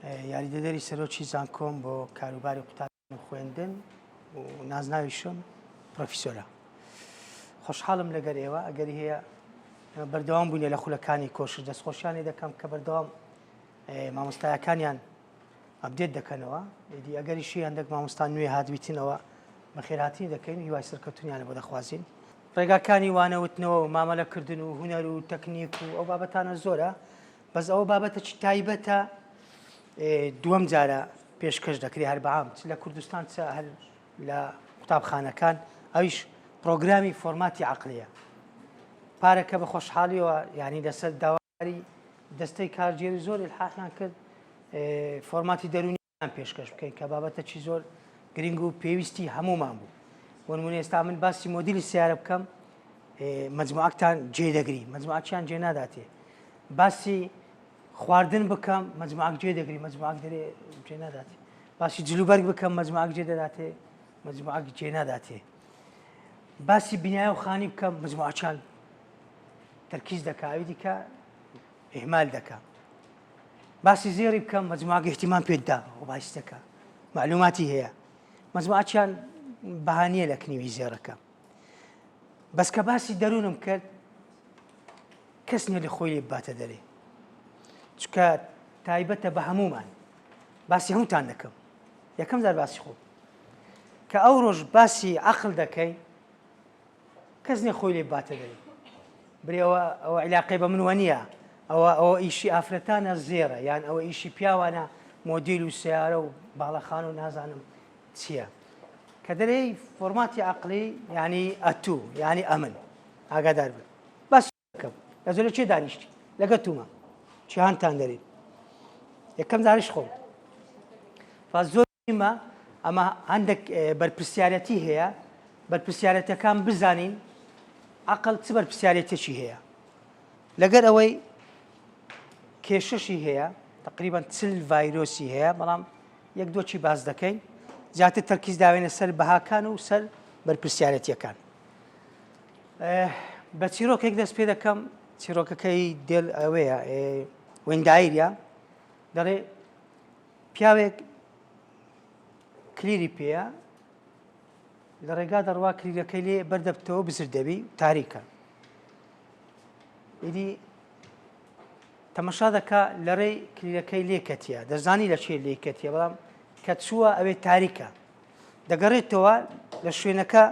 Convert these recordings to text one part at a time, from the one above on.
یاریدەدەری سەرۆکی زانکۆم بۆ کاروباری قوتابخانە و خوێندن و نازناویشم پرۆفیسۆرە. خۆشحاڵم لەگەر ئێوە ئەگەری هەیە بەردەوام بوونێ لە خولەکانی کۆشت دەستخۆشیانی دەکەم کە بەردەوام مامۆستایەکانیان ئەپدێت دەکەنەوە. ئیدی ئەگەریشی هەندێک مامۆستا نوێ هاتبیتنەوە بەخێرهاتنی دەکەین، هیوای سەرکەوتنیانە بۆ دەخوازیین. ڕێگاکانی وانەوتنەوە و مامەلەکردن و هونەر و تەکنیک و ئەو بابەتانە زۆرە، بەس ئەوە بابەتە تایبەتە دووەم جارە پێشکەش دەکرێت هەر بەعام چ لە کوردستان چ هەر لە قوتابخانەکان، ئەویش پرۆگرامی فۆرماتی عەقلییە. پارەکە بە خۆشحاڵیەوە ینی لەسەر داواری دەستەی کارگێری زۆر ئیلحاقیان کرد فۆرماتی دەرونیان پێشکەش بکەین کە بابەتەکی زۆر گرنگ و پێویستی هەمومان بوو. بۆ نمونە ئێستا من باسی مۆدیلی سیارە بکەم، مەجموعەکتان جێدەگری، مەجموعەکیان جێ ناداتێ. باسی خواردن بکەم، مەجموعەک جێ دەگری، مەجموعەک دەرێ جێ ناداتێ. باسی جلوبەرگ بکەم، مەجموعەک جێ دەداتێ، مەجموعەک جێ ناداتێ. باسی بینایە و خانی بکەم، مەجموعەکیان تەرکیز دەکا، ئەوی دیکە ئیهمال دەکا. باسی زێڕی بکەم، مەجموعەک ئیحتیمام پێدا و باسی دەکا، معلوماتی هەیە، مەجموعەکیان بەهانیە لە کنیوی زێڕەکە. بەس کە باسی دەروونم کرد کەس نییە لە خۆی لێ بباتە دەرێ، چونکە تایبەتە بە هەمومان. باسی هەمووتان دەکەم، یەکەم جار باسی خۆم کە ئەو ڕۆژ باسی عەقڵ دەکەی کەس نییە خۆی لێ بباتە دەرێ، برێەوە ئەوە عیلاقەی بە منوە نییە، ئەوە ئیشی ئافرەتانە زێڕە، یان ئەوە ئیشی پیاوانە مۆدیل و سیارە و باڵەخان و نازانم چییە. کە دەرەی فۆرماتی عەقلی ینی ئەتوو ینی ئەمن ئاگادار بن. باس دەکەم لە زۆر لە چێ دانیشتی لەگە تومە چیهانتان دەرێت یەکەم جاریش خۆم زۆر مهمە ئەمە هەندێک بەرپرسیارەتی هەیە، بەرپرسیارەتەکان بزانین عەقڵ چ بەرپرسیارەتێکی هەیە. لەگەر ئەوەی کێشەشی هەیە تقریباً 40 ڤایرۆسی هەیە، بەڵام یەک دۆچی باز دەکەین، زیاتر تەرکیز داوێنە سەر بەهاکان و سەر بەرپرسیارەتیەکان. بە چیرۆکێک دەست پێ دەکەم، چیرۆکەکەی دێل ئەوەیە وێندایرە، دەڵێ پیاوێک کلیری پێیە لە ڕێگا دەڕوا کلیرەکەی لێ بەردەبتەوە بزر دەبی تاریکە. ئیدی تەمەشا دەکا لە ڕێی کلیرەکەی لێ کەتیە، دەزانی لە چێ لێ کەتیە، بەڵام کە چووە ئەوێ تاریکە، دەگەڕێتەوە لە شوێنەکە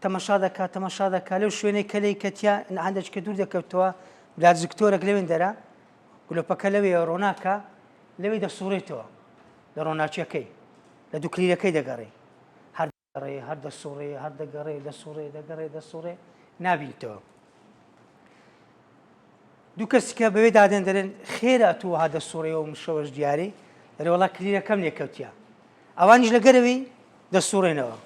تەمەشا دەکا لەو شوێنەی کە لێی کەتیە هەندێککە دوور دەکەوتەوە بلاتزکتۆرێک لەوێن دەرا گلۆپەکە لەوێ ڕۆناکە لەوێ دەسوڕێتەوە لە ڕۆناچیەکەی لە دوو کلیرەکەی دەگەڕێ، هەر دەگەڕێ هەر دەسوڕێ هەر دەگەڕێ دەسوڕێ دەسوڕێ نابینتەوە. دوو کەسکە بەوێ دادێن دەرێن خێرا تۆ ها دەسوڕێەوە مشەوەش دیاری دەرێ وەڵا کلیرەکەم لێکەوتیە، ئەوانیش لەگەرەوەی دەسوڕێنەوە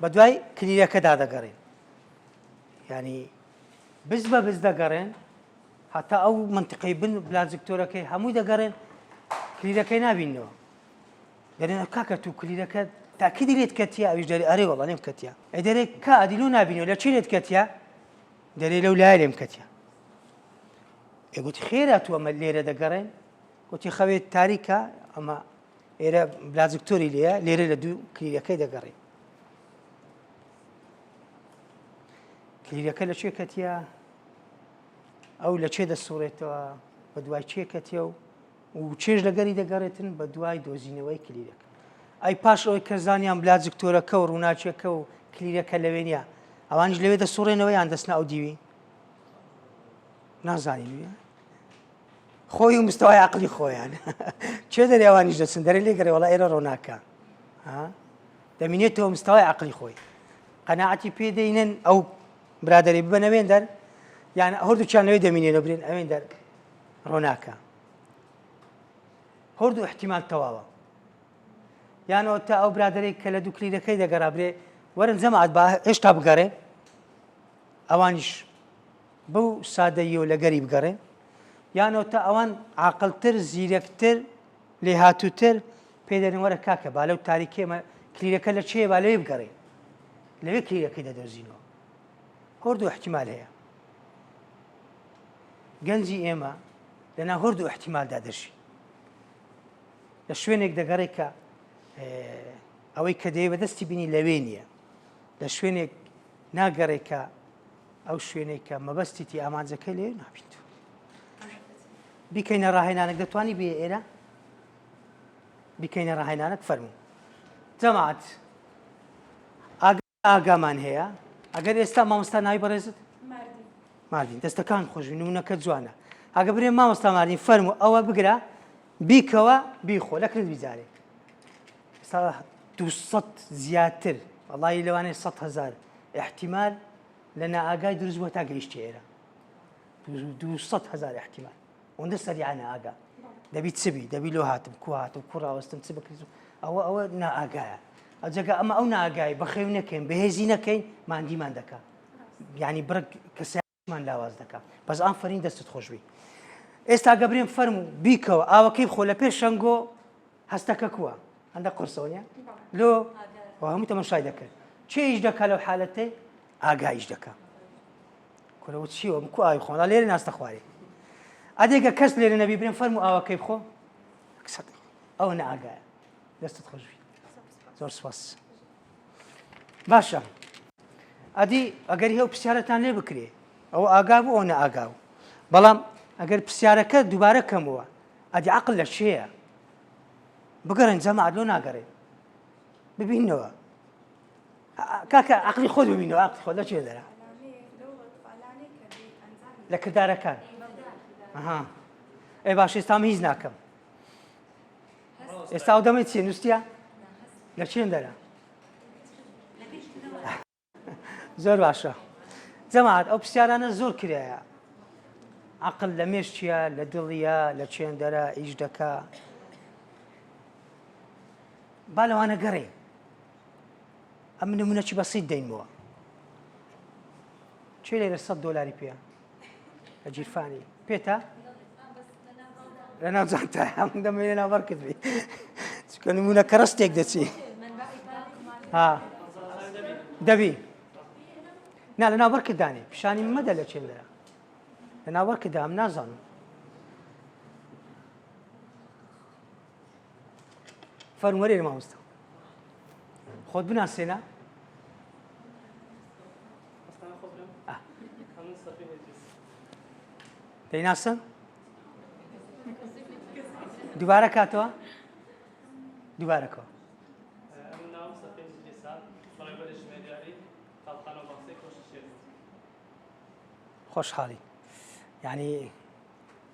بە دوای کلیرەکەدا دەگەڕێن، ینی بز بە بز دەگەڕێن هەتا ئەو منتقەی بن بلاتزکتۆرەکەی هەمووی دەگەڕێن کلیرەکەی نابینەوە، دەرێن کاکە تو کلیرەکە تاکیدی لێت کەتیە، ئەویش دەرێ ئەرێ وەڵا لێم کەتیە، ئەی دەرێ کا ئەدیلو نابینەوە لە چی لێت کەتیە، دەرێ لەو لایە لێم کەتیە. ئێگوتی خێرا تو ئەمە لێرە دەگەڕێن، گوتی خەوێت تاریکە ئەمە ئێرە بلاتزکتۆری لێیە لێرە لە دوو کلیرەکەی دەگەڕێن. کلیرەکە لە چێ کەتیە، ئەو لە چێ دەسوڕێتەوە بە دوای چێ کەتیە و چێژ لەگەری دەگەڕێتن بە دوای دۆزینەوەی کلیرەکە. ئەی پاش ئەوەی کە زانیان بلاتزکتۆرەکە و ڕووناچیەکە و کلیرەکە لەوێ نیە، ئەوانیش لەوێ دەسوڕێنەوە یان دەستنە ئەو دیوی نازانین خۆی و مستەوای عەقلی خۆیان چێ دەرێ ئەوانیش دەچن دەرێ لێگەڕێ وەڵا ئێرە ڕۆناکە دەمینێتەوە مستەوای عەقلی خۆی قەناعەتی پێدەینن ئەو برادەری ببەنە وێندەر یان هەردووچیان لەوێ دەمینێنەوە برێن ئەوێندەر ڕۆناکە، هەردوو احتیمال تەواوە. یانەوە تا ئەو برادەرێک کە لە دوو کلیرەکەی دەگەڕا برێ وەرن جەماعەت با هێشتا بگەڕێ، ئەوانیش بەو سادەییەوە لەگەری بگەڕێ، یانەوە تا ئەوان عاقڵتر زیرەکتر لێهاتووتر پێدەرێن وەرە کاکە با لەو تاریکێمە کلیرەکە لە چێە با لەوێ بگەڕێ، لەوێ کلیرەکەی دەدۆزینەوە. هەردوو احتیمال هەیە، گەنجی ئێمە لەناو هەردوو احتیمالدا دەژین. لە شوێنێک دەگەڕێ کە ئەوەی کە دەیە بەدەستی بینی لەوێ نییە لە شوێنێک ناگەڕێ کە ئەو شوێنێک کە مەبەستیتی ئامانجەکەی لێ نابیت بیکەینە ڕاهێنانێک دەتوانی بێ ئێرە بیکەینە ڕاهێنانێک فەرموو جەماعەت ئاگامان هەیە ئەگەر ئێستا مامۆستا ناوی بەڕێزت ماردین دەستەکان خۆشبی نمونەکە جوانە ئەگە برێ مامۆستا ماردین فەرموو ئەوە بگرە بیکەوە بیخۆ لەکرد بیجارێ ئێستا 200 زیاتر وەڵی لەوانەیە 100,000 احتیمال لە نائاگای دروست بووە تا گەیشتی ئێرە 200,000 احتیمال ئەوەندە سەریعانە ئاگا دەبی چ بی دەبی لۆ هاتم کو هاتم کو ڕاوەستم چ بکرد ئەوە نائاگایە ئەجەگە ئەمە ئەو نائاگای بەخێو نەکەین بەهێزی نەکەین ماندیمان دەکات یعنی بڕک کەسیمان لاواز دەکات بەس ئافرین دەستت خۆشبی ئێستا گەبرێن فەرموو بیکەوە ئاوەکەی بخۆ لە پێش شەنگۆ هەستەکە کووە هەندە قورسەوە نیە لۆ هەموو تەماشای دەکرد چێیش دەکات لەو حالەتەی ئاگایش دەکات کورەوە چیوە کو ئاوی خۆڵا لێرە ناستە خوارێ ئەدێگە کەس لێرە نەبی برێن فەرموو ئاوەکەی بخۆ ئەوە نەئاگایە دەستت خۆشبی زۆر سپاس باشە ئەدی ئەگەری هەو پرسیارەتان لێ بکرێ ئەوە ئاگا بوو ئەو نەئاگا بوو بەڵام ئەگەر پرسیارەکە دووبارە کەمەوە ئەدی عەقڵ لە شێیە بگەڕێن جەماعەت لۆ ناگەڕێن ببینەوە کاکە عەقڵی خۆت ببینەوە عەقڵی خۆت لە چێ دەرا لە کردارەکان ئەی باش ئێستا هیچ ناکەم ئێستا ئەو دەمەی چیە نووسیە لە چێن دەرا زۆر باشە جەماعەت ئەو پرسیارانە زۆر کرایە عەقڵ لە مێش چییە لە دڵیە لە چێن دەرا ئیش دەکا با لەوانە گەڕێ ئەم نمونەکی بەسیط دەینەوە چێ لێرە $100 پێیە لە جیرفانی پێتە لە ناوجانتە هەموو دەمەوێت لە ناوبەر کردبی چکە نمونەکە ڕستێک دەچی دەبی نا لە ناوبەر کردانێ پیشانی مەدە لە چێن دەرا لە ناوبەر کردا ئەم نازانم فەرموو وەرێ مامۆستا خۆت بناسێنە دەیناسن دووبارە کاتەوە دووبارەکەوە خۆشحاڵی یعنی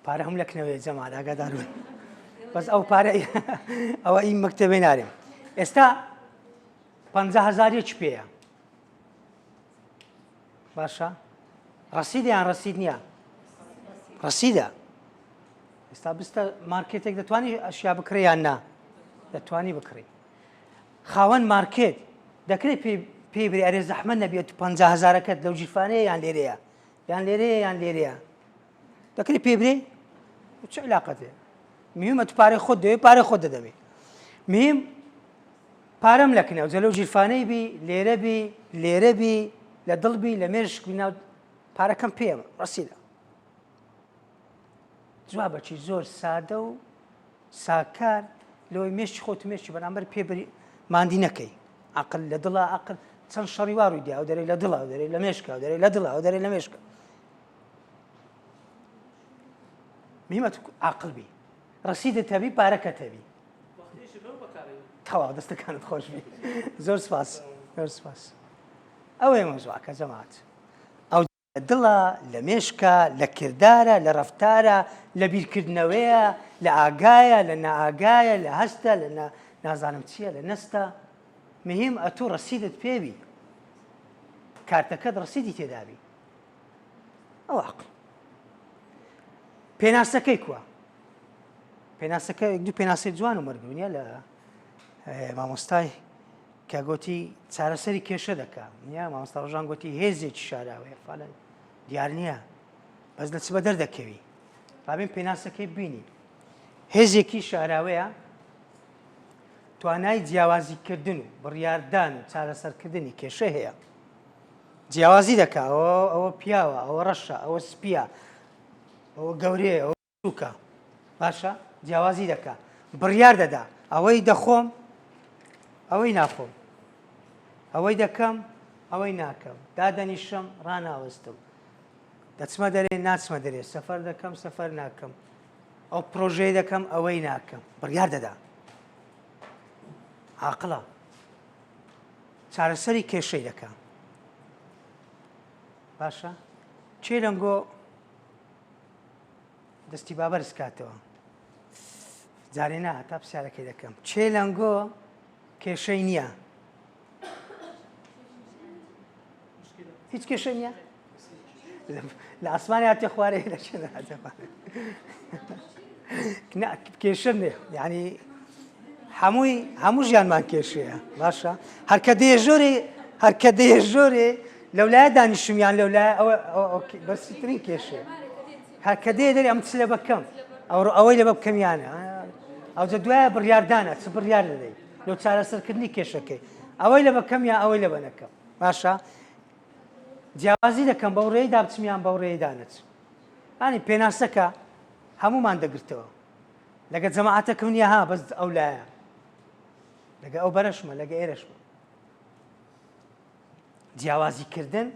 پارە هەم لەکنەوەی جەماعەت ئاگادار بن بەس ئەو پارە ئەوە ئین مەکتەبێ نارێم ئێستا 50,000 پێیە باشە ڕەسیدە یان ڕەسید نییە ڕەسیدە ئێستا بستە مارکێتێک دەتوانی ئەشیا بکڕێ یان نا دەتوانی بکڕی خاوەن مارکێت دەکرێت پێی بری ئەرێ زەحمەت نەبێت 50,000ەکەت لەو جیرفانەیە یان لێرەیە یان لێرەیە یان لێرەیە دەکرێت پێ برێ چ علاقەتێ مهمە تو پارەی خۆت دەوێت پارەی خۆت دەدەمێ مهم پارەم لەکنەوە جە لەو جیرفانەی بی لێرە بی لێرە بی لە دڵ بی لە مێژک بیناو پارەکەم پێم ڕەسیدە جوابەکی زۆر سادە و ساکار لەوەی مێشتی خۆت مێشتی بەرامبەر پێبری ماندی نەکەی عەقڵ لە دڵە عەقڵ چەند شەڕی وا ڕووی دێ ئەو دەرێ لە دڵە ئەو دەرێ لە مێشکە ئەو دەرێ لە دڵە ئەو دەرێ لە مێشکە مهمە عەقڵ بی ڕەسیدت هەبی پارەکەت هەبی تەواو دەستەکانت خۆش بی زۆر سپاس زۆر سپاس ئەوەیە مەوزوعەکە جەماعەت ئەو لە دڵە لە مێشکە لە کردارە لە ڕەفتارە لە بیرکردنەوەیە لە ئاگایە لە نائاگایە لە هەستە لە نازانم چییە لە نەستە مهم ئەتوو ڕەسیدت پێبی کارتەکەت ڕەسیدی تێدابی ئەو عەقڵ پێناسەکەی کووە پێناسەکە دوو پێناسی جوان و مەرگونیە لە مامۆستای کە گوتی چارەسەری کێشە دەکا نیە مامۆستا ڕۆژان گوتی هێزێکی شاراوەیە فالەن دیار نییە بەس لە چ بە دەردەکەوی ڕابێن پێناسەکەی بینی هێزێکی شاراوەیە توانای جیاوازیکردن و بڕیاردان و چارەسەرکردنی کێشە هەیە جیاوازی دەکا ئەوە پیاوە ئەوە ڕەشە ئەوە سپیە ئەوە گەورەیە ئەوە سووکە باشە جیاوازی دەکا بڕیار دەدا ئەوەی دەخۆم ئەوەی ناخۆم ئەوەی دەکەم ئەوەی ناکەم دادەنیشم ڕناوەستم دەچمە دەرێ ناچمە دەرێ سەفەر دەکەم سەفەر ناکەم ئەو پرۆژەی دەکەم ئەوەی ناکەم بڕیار دەدا عاقڵە چارەسەری کێشەی دەکەم باشە چێ لەنگۆ دەستی بابەرز کاتەوە جارێ نا هەتا پرسیارەکەی دەکەم چێ لەنگۆ کێشەی نییە هیچ کێشەی نییە لە ئاسمانی هاتێ خوارێ لە چێ هاتێ خوارێ کێشە نێ یعنی هەموو ژیانمان کێشەیە باشە هەرکە دێژۆرێ لەولایە دانیشمیان لەولایە بەرزترین کێشەیە هەرکە دێ دەری ئەم چ لە بەکەم ئەوەی لە بە بکەمیانە ئەوجە دوایە بڕیاردانە چ بڕیار دەدەیت لەو چارەسەرکردنی کێشەکەی ئەوەی لە بەکەم یان ئەوەی لە بە نەکەم باشە جیاوازی دەکەم بەو ڕێی دابچمیان بەو ڕێی دانەچ ئانی پێناسەکە هەمومان دەگرتەوە لەگە جەماعەتەکەم نییە ها بەس ئەو لایە لەگە ئەو بەرەشمە لەگە ئێرەشمە جیاوازیکردن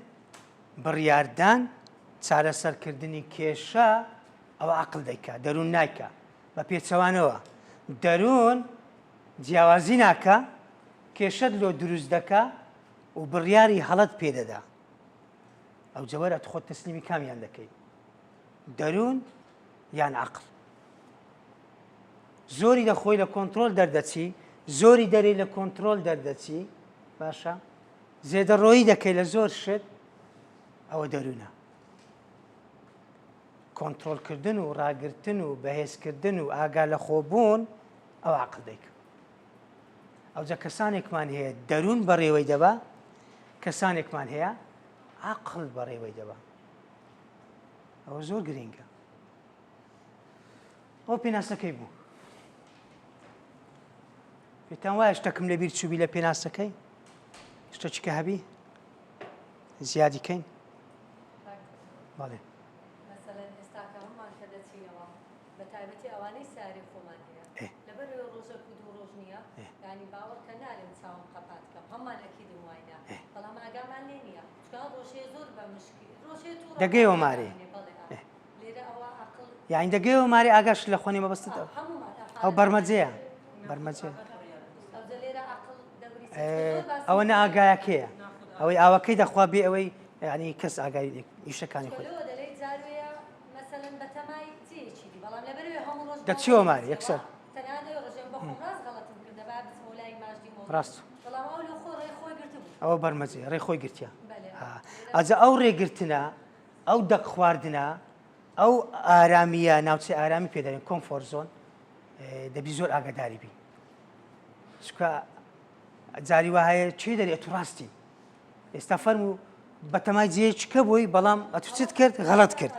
بڕیاردان چارەسەرکردنی کێشە ئەوە عەقڵ دەیکا دەروون نایکا بە پێچەوانەوە دەروون جیاوازی ناکە کێشەت لۆ دروست دەکا و بڕیاری هەڵەت پێدەدا ئەو جەوەرە خۆت تەسلیمی کامیان دەکەیت دەروون یان عەقڵ زۆری دەخۆی لە کۆنتترۆل دەردەچی زۆری دەرێ لە کۆنتترۆل دەردەچی باشە زێدەڕۆیی دەکەی لە زۆر شت ئەوە دەروونە کۆنتترۆلکردن و ڕاگرتن و بەهێزکردن و ئاگا لە خۆبوون ئەو عەقڵ دەیکە ئەوجا کەسانێکمان هەیە دەروون بەڕێوەی دەبا کەسانێکمان هەیە عەقڵ بەڕێوەی دەبا ئەوە زۆر گرنگە ئەو پێناسەکەی بوو پێتان وایە شتێکم لەبیر چووبی لە پێناسەکەی شتێکیکە هەبی زیادی کەین بەڵێ مەسەلەن ئێستاکە هەمومان کە دەچینەوە بە تایبەتی ئەوانەی ساری خۆمان هەیە لەبەر ڕۆژە و دوو ڕۆژ نییە یعنی باوەڕکە نارێن چاوم قەپات بکەم هەممان ئەکیدم وایە بەڵام ئاگامان لێ نییە چکە ڕۆژەیە زۆر بە مشکی ڕۆژێت دەگەیەوە مارێ لێرە ئەوە عەقڵ یعنی دەگەیەوە مارێ ئاگاش لە خۆنی مەبەستت ئەو بەرمەجەیە بەرمەجەیە ئەوە نە ئاگایەکەیە ئەوەی ئاوەکەی دەخوا بێ ئەوەی ینی کەس ئاگای ئیشەکانی خۆی دەچیەوە ماری یەکسەر ڕاست ئەوە بەرمەجێ ڕێخۆی گرتیا ئەجا ئەو ڕێگرتنە ئەو دەق خواردنە ئەو ئارامیە ناوچەی ئارامی پێدەێن کۆمفۆرت زۆن دەبی زۆر ئاگاداری بی چکە جاری وهەیە چێ دەرێت و ڕاستی ئێستا فەرموو بەتەمای جێ چکە بووی بەڵام ئەتو چت کرد غەڵەت کرد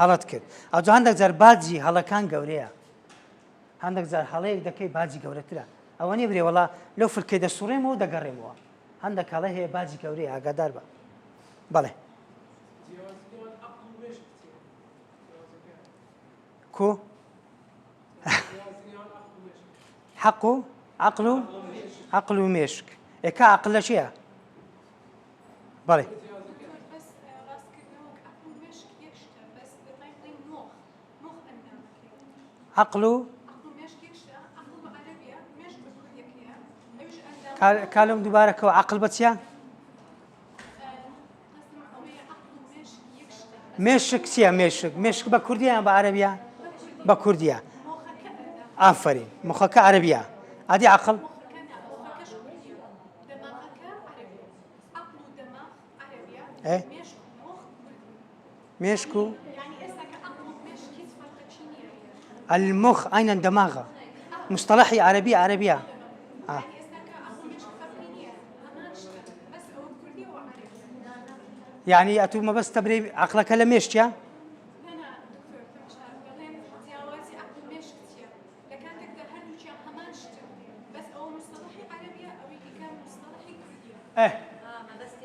هەڵەت کرد ئەوجا هەندێک جار باجی هەڵەکان گەورەیە هەندێک جار هەڵەیەک دەکەی باجی گەورەترە ئەوە نیە برێ وەڵا لەو فلکەی دەسوڕێمەوە دەگەڕێمەوە هەندێک هەڵە هەیە باجی گەورەیە ئاگادار بە بەڵێ کو حەق و عقل و مێشک ئێکا عقل لە چییە بەڵێ عقل و کالم دووبارەکەەوە عقل بە چییە مێشک چییە مێشک بە کوردیان بە عەرەبیە بە کوردیە ئافرین مخەکە عەرەبیە ئادی عقل مێشک و المخ أين الدماغ مصطلحي عربية يعني أتو ما بس تبري عقلك هلا ميشتيا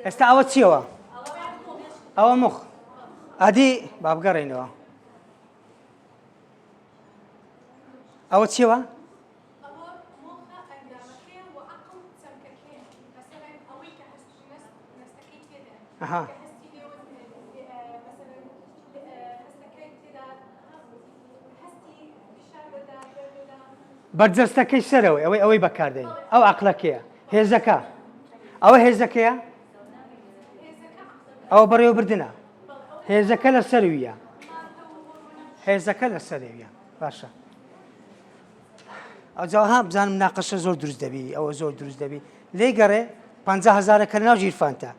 استعوت سيوا أو مخ هذه باب قرينوا أو سيوا بەرجەستەکەی سەرەوەی ئەوەی بەکاردێن ئەو عەقلەکەیە هێزەکە ئەوە هێزەکەیە ئەوە بەڕێوەبردنە هێزەکە لە سەرویە هێزەکە لە سەرویە باشە ئەوجاها بزانم ناقەشە زۆر دروست دەبی ئەوە زۆر دروست دەبی لێی گەڕێ 50,000 ناو ژیرفانتە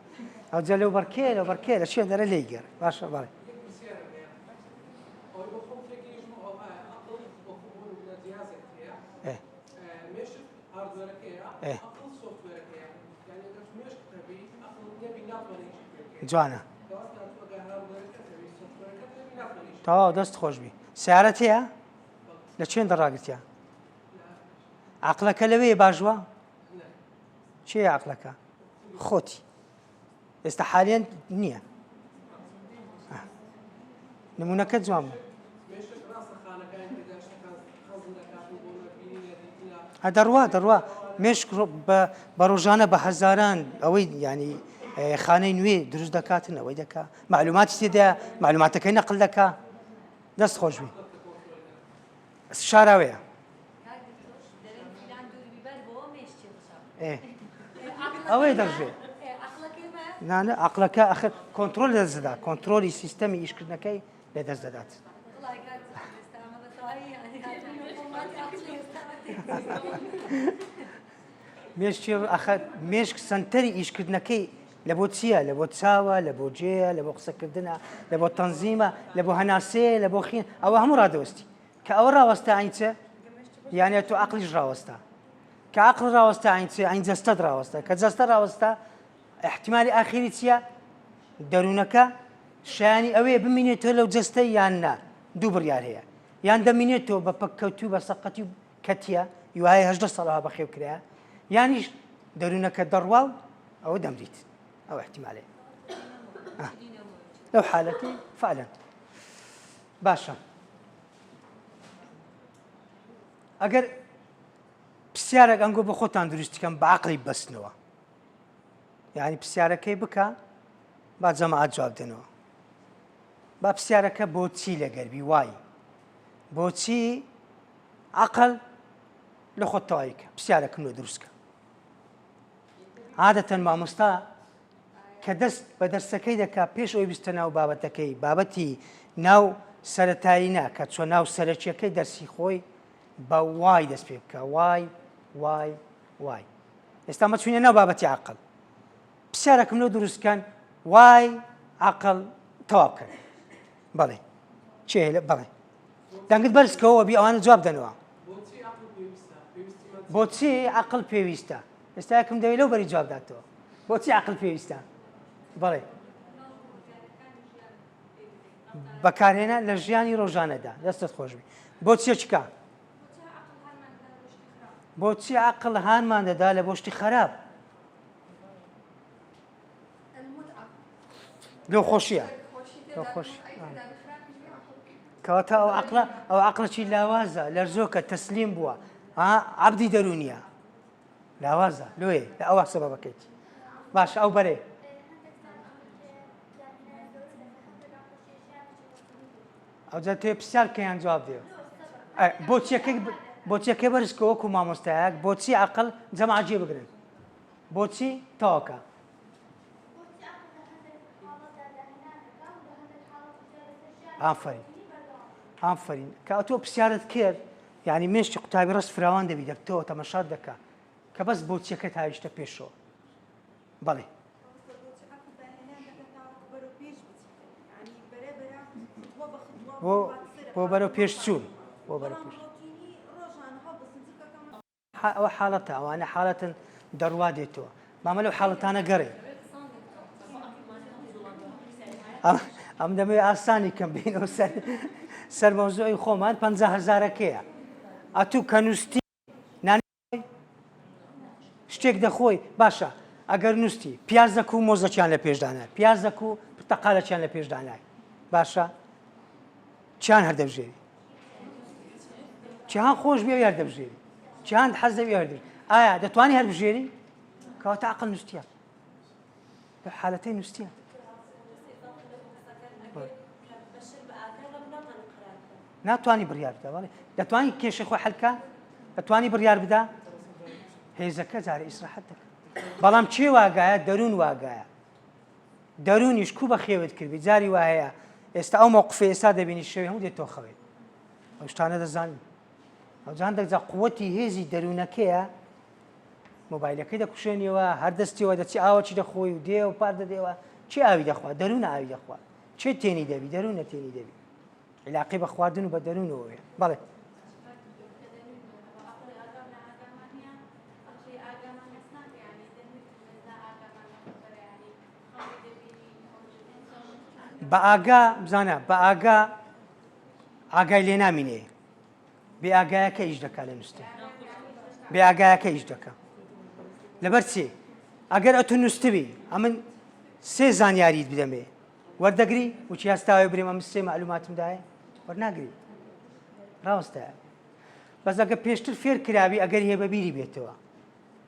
ئەوجا لەو بەرکێ لە بەرکێ لە شوێن دەرە لێی گەڕ باشە بەڵێ جوانە تەواو دەست خۆش بی سیارەت هەیە لە چێن دەڕاگرتیا عەقلەکە لەوەیە باژوە چێە عەقلەکە خۆتی ئێستا حالیان نییە نمونونەکە جوان دەڕوا مێشک بە ڕۆژانە بە هەزاران ئەوەی ینی خانەی نوێ دروست دەکاتن ئەوەی دەکا معلوماتی تێدا معلوماتەکەی نەقل دەکا دەست خۆشبی شاراوەیە ئەوەی دەژێ نانە عەقلەکە ئەخر کۆنتڕۆل دەستدەدا کۆنتڕۆلی سیستەمی ئیشکردنەکەی لێ دەست دەدات مێشک سنتەری ئیشکردنەکەی لە بۆ چییە لە بۆ چاوە لە بۆ جێە لە بۆ قسەکردنە لە بۆ تەنزیمە لە بۆ هەناسەیە لە بۆ خین ئەوە هەموو ڕادەوەستی کە ئەوە ڕاوەستە ئاینچە یانە تۆ عەقلیش ڕاوەستە کە عەقڵ ڕاوەستە ئاینچە ئاین جەستەت ڕاوەستە کە جەستە ڕاوەستە احتیمالی ئاخری چییە دەروونەکە شایانی ئەوەیە بمینێتەوە لەو جەستە یان نا دوو بڕیار هەیە یان دەمینێتەوە بە پەککەوتوو بە سەقەتی و کەتیە یوایە 18 ساڵەوە بەخێو کرایە یانیش دەروونەکە دەڕوا و ئەوە دەمریت ئەو احتیمالێ لەو حالەتی فعلا باشە ئەگەر پرسیارێک ئەنگۆ بە خۆتان دروستیکەم بە عەقڵی بەستنەوە یعنی پرسیارەکەی بکە با جەماعەت جواب دێنەوە با پرسیارەکە بۆچی لەگەربی وای بۆچی عەقڵ لە خۆت تەواویکە پرسیارەکەم لێ دروستکە عادەتەن مامۆستا کە دەست بە دەرسەکەی دەکا پێش ئەوی بستە ناو بابەتەکەی بابەتی ناو سەرەتاییە کە چۆن ناو سەرەکیەکەی دەرسی خۆی بە وای دەست پێ بکە وای ئێستا مەچوونە ناو بابەتی عەقڵ پرسیارەکەم لەو دروستکەن وای عەقڵ تەواو بکەن بەڵێ چێ بەڵێ دەنگت بەرزکەوە بی ئەوانە جواب دەنەوە بۆچی عەقڵ پێویستە ئێستا یەکم دەوێت لەو بەری جواب داتەوە بۆچی عەقڵ پێویستە بەڵێ بەکارهێنا لە ژیانی ڕۆژانەدا دەستت خۆشبی بۆچی چکە بۆچی عەقڵ هانمان دەدا لە بۆ شتی خەراب لەو خۆشیە لەو خۆشی کەواتە ئەو عەقڵەی لاوازە لەرزۆکە تەسلیم بووە عەبدی دەرونیە لاوازە لێ لە ئەوە سەبەبەکەیت باش ئەو بەرێ ئەوجا تێ پرسیار کەیان جواب دێ بۆچیەکەی بەرزکە وەکو مامۆستایەک بۆچی عەقڵ جەماعەت جێبگرن بۆچی تەواوکە ئافرین کە تۆ پرسیارت کرد یعنی مێشتی قوتابی ڕست فراوان دەبی دەکتەوە تەمەشات دەکا کە بەس بۆچیەکە تاویشتە پێشەوە بەڵێ بۆ بەرەو پێش چوون بۆ بەرەو پێش ئەوە حاڵەتە ئەوانە حاڵەتن دەڕوا دێتەوە مامە لەو حاڵەتانە گەڕێ ئەم دەمەوێت ئاسانی کەم بینەوە سەر مەوزوعی خۆمان 50,000ەکەیە ئەتوو کە نووستی شتێک دەخۆی باشە ئەگەر نووستی پیاز دەکو و مۆزەکیان لە پێشدانای پیاز دەکو و پرتەقالەکیان لە پێشدانای باشە چیان هەردەبژێری چیان خۆش بێ یار دەبژێری چیان حەز دەبێ هەردەبژێری ئایا دەتوانی هەربژێری کەواتە عەقڵ نووسیە لە حالەتەی نووسیە ناتوانی بڕیار بدە بەڵێ دەتوانی کێشەی خۆی حەلکە ئەتوانی بڕیار بدا هێزەکە جارە ئیسراحەت دەکات بەڵام چێ واگایە دەروون واگایە دەرونیش کوو بە خێوت کردی جاری وایە ئێستا ئەو مووقفی ئێستا دەبینی شەوی هەموو دێت تۆ خەوێت ئەو شتانە دەزانین ئەوجان دەجا قووەتی هێزی دەروونەکەیە مۆبایلەکەی دەکوشێنیەوە هەر دەستیەوە دەچی ئاوەچی دەخۆی و دێ و پار دەدێەوە چی ئاوی دەخوا دەروونە ئاوی دەخوا چێ تێنی دەبی دەروونە تێنی دەبی علاقی بە خواردن و بە دەروونەوەیە بەڵێ بە ئاگا بزانە بە ئاگا ئاگای لێ نامینێ بێ ئاگایەکە ئیش دەکا لە نووسێ بێ ئاگایەکە ئیش دەکە لەبەر چێ ئەگەر ئەتو نووسبی ئەمن سێ زانیاریت بدەمێ وەردەگری وچی هەستاوی برێمە من سێ معلوماتمدایە وەرناگری ڕاستە بەس ئەگە پێشتر فێر کراوی ئەگەر هەیە بەبیری بێتەوە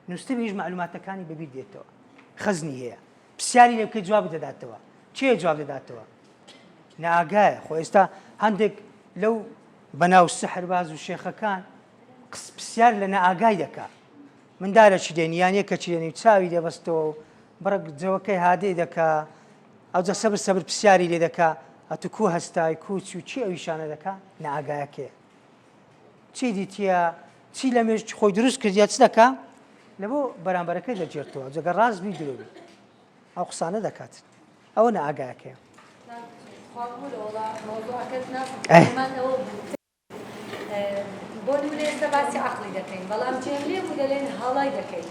نووسبیش معلوماتەکانی بەبیر دێتەوە خەزنی هەیە پرسیاری لێ بکەی جواب دەداتەوە چێ جواب دەداتەوە ناگایە خۆ ئێستا هەندێک لەو بەناو سەحرباز و شێخەکان پرسیار لە نەئاگای دەکات مندارە چی دێنی یان یەکە چی دێنی چاوی دەبەستەوە و بڕک جەوەکەی هادەی دەکا ئەوجا سەبر پرسیاری لێ دەکا ئەتو کو هەستای کوچی و چی ئەویشانە دەکا نەئاگایەکەیە چی دیتیە چی لە مێژ خۆی دروست کردیا چ دەکا لەبۆ بەرامبەرەکەی دەجێتەوە جەگە ڕاست بی درۆبی ئەو قسانە دەکات ئەوە نەئاگایەکەیە بۆ نمونە ئێستا باسی عەقڵی دەکەین بەڵام جێم لێ بوو دەڵێن هەڵای دەکەین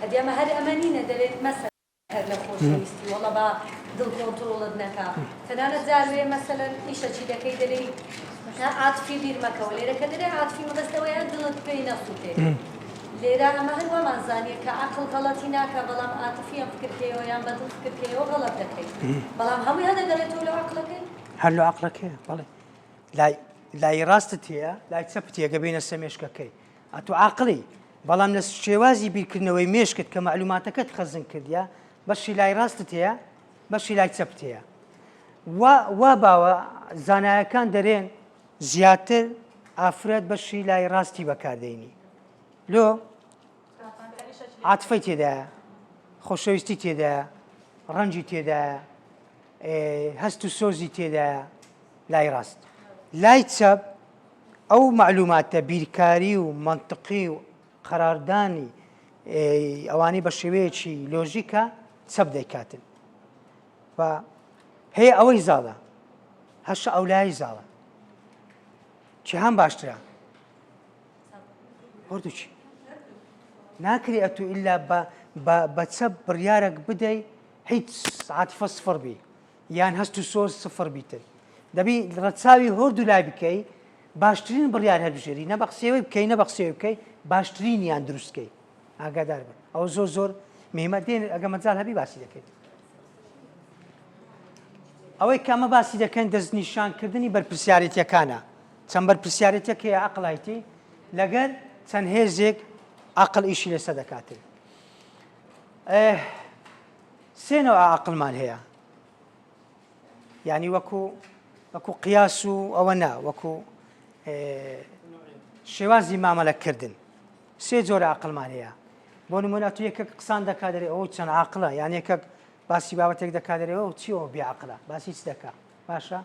ئەدیامە هەر ئەمە نینە دەڵێت مەسەلەن هەر لە خۆشەویستی وەڵە با دڵ کۆنتڕۆڵت نەکا تەنانەت جار وێ مەسەلەن ئیشەچی دەکەی دەڵێی عاتفی بیر مەکەوە لێرە کە دەڵێ عاتفی مەبەستەوەیان دڵت پێی نەسووتێ لێرە ئەمە هەر وەمان زانیە کە عەقڵ غەڵەتی ناکە بەڵام عاتفی ئەم فکرکەیەوە یان بەدڵ فکرکەیەوە غەڵەت دەکەی بەڵام هەمووی هەدە دەڵێت تۆ لەو عەقڵەکەی هەر لەو عەقڵەکەیە بەڵێ لای ڕاستت هەیە لای چەپت هەیە گەبێنە سەر مێشکەکەی ئەتۆ عاقڵی بەڵام لە شێوازی بیرکردنەوەی مێشکت کە معلوماتەکەت خەزن کردیا بەشی لای ڕاستت هەیە بەشی لای چەپت هەیە وا باوە زانایەکان دەرێن زیاتر ئافرەت بەشی لای ڕاستی بەکاردێنی لۆ عاتفەی تێدایە خۆشەویستی تێدایە ڕەنجی تێدایە هەست و سۆزی تێدایە لای ڕاست لای چەپ ئەو معلوماتە بیرکاری و منطقی و قەراردانی ئەوانەی بە شێوەیەکی لۆژیکە چەپ دەیکاتن و هەیە ئەوەی زاڵە هەشە ئەو لای زاڵە چی هەم باشترە وەردووچی ناکری ئەتو ئیلا بە چەپ بڕیارێک بدەی هیچ عاتفە سفر بی یان هەست و سۆز سفر بیتن دەبی ڕەچاوی هۆرد و لای بکەی باشترین بڕیار هەربژێری نە بە قسەوەی بکەی نە بە قسەوەی بکەی باشترینیان دروستکەی ئاگادار بن ئەو زۆر مهمە دێن ئەگە مەجال هەبی باسی دەکەیت ئەوەی کامە باسی دەکەن دەستنیشانکردنی بەرپرسیارەتیەکانە چەند بەرپرسیارەتێک هەیە عەقڵایەتی لەگەر چەند هێزێک عەقڵ ئیشی لەسەر دەکاتن سێنەوە عەقڵمان هەیە یعنی وەکو قیاس و ئەوە نا وەکو شێوازی مامەلەکردن سێ جۆرە عەقڵمان هەیە بۆ نمونە تو یەکێک قسان دەکات دەرێ ئەوە چەند عەقڵە یان یەکێک باسی بابەتێک دەکات دەرێ ئەو چیەوە بێعەقڵە باسی چ دەکات باشە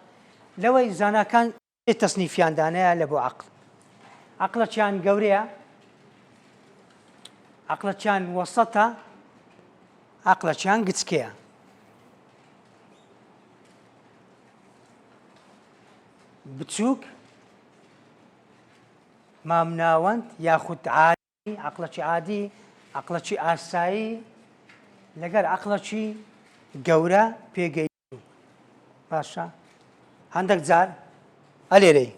لەوەی زاناکان تەسنیفیاندانەیە لە بۆ عەقڵ عەقڵەکیان گەورەیە عەقڵەکیان وەسەتە عەقڵەکیان گچکەیە بچووک مامناوەند یاخود عادی عەقڵەکی عادی عەقڵەکی ئاسایی لەگەر عەقڵەکی گەورە پێگەی باشە هەندێک جار ئەلێرەی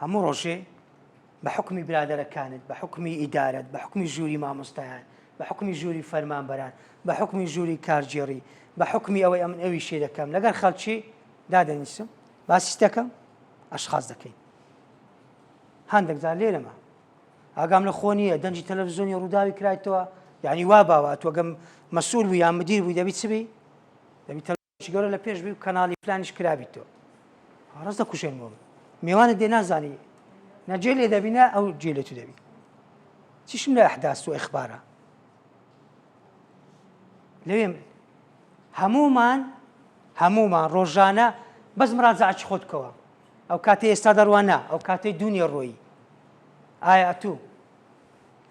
هەموو ڕۆژێ بە حکمی برادەرەکانت بە حکمی ئیدارەت بە حکمی ژووری مامۆستایان بە حکمی ژووری فەرمانبەران بە حکمی ژووری کارگێڕی بە حکمی ئەوەی ئەمن ئەوی شێ دەکەم لەگەر خەڵکی دادەنیسم باسی دەکەم ئەشخاص دەکەین هەندێک جار لێرەمە ئاگام لە خۆ نییە دەنجی تەلەڤیزیۆنی ڕووداوی کرایتەوە یعنی وا باوە تۆ گەم مەسوول بوو یان مدیر بووی دەبی چ بی دەبی تەلەڤیزیۆنی گەورە لە پێش بی و کەناڵی فلانیش کرابیتەوە ڕاست دەکوژێنەوە میوانت دێ نازانی نەجێ لێ دەبینە ئەو جێ لێ تو دەبی چیشم لە ئەحداس و ئیخبارە لەوێ هەمومان ڕۆژانە بەس مراجعەتی خۆت بکەوە ئەو کاتێ ئێستا دەڕوانە ئەو کاتەی دونیە ڕۆیی ئایا تو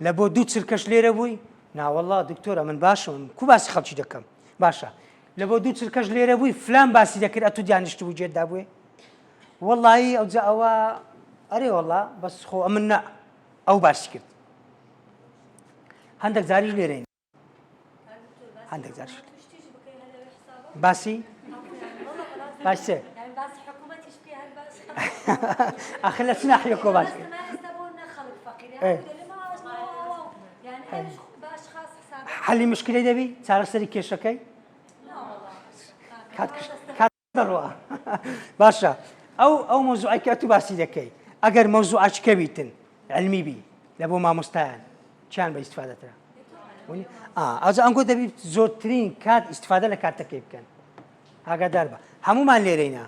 لە بۆ دوو چرکەش لێرە بووی ناوەڵڵا دکتۆرە من باشم کو باسی خەڵکی دەکەم باشە لە بۆ دوو چرکەش لێرە بووی فلان باسی دەکرد ئەتو دیانیشت بوو جێتدا بووێ وەڵڵی ئەوجا ئەوە ئەرێ وەڵڵا بەس خۆ ئەمن نە ئەو باسی کرد هەندێک جاریش لێرەین هەندێک جارش باسی باشە آخر لە چ ناحیە کۆ باش حەلی مشکلەی دەبی چارەسەری کێشەکەی کات دەڕوا باشە ئەو مۆزوعی کە تو باسی دەکەی ئەگەر مەوزوعەکە بیتن علمی بی لە بۆ مامۆستایان چیان بە ئیستیفادەترا ئەوجا ئەنگۆ دەبی زۆرترین کات ئیستیفادە لە کاتەکەی بکەن ئاگادار بە هەمومان لێرەینە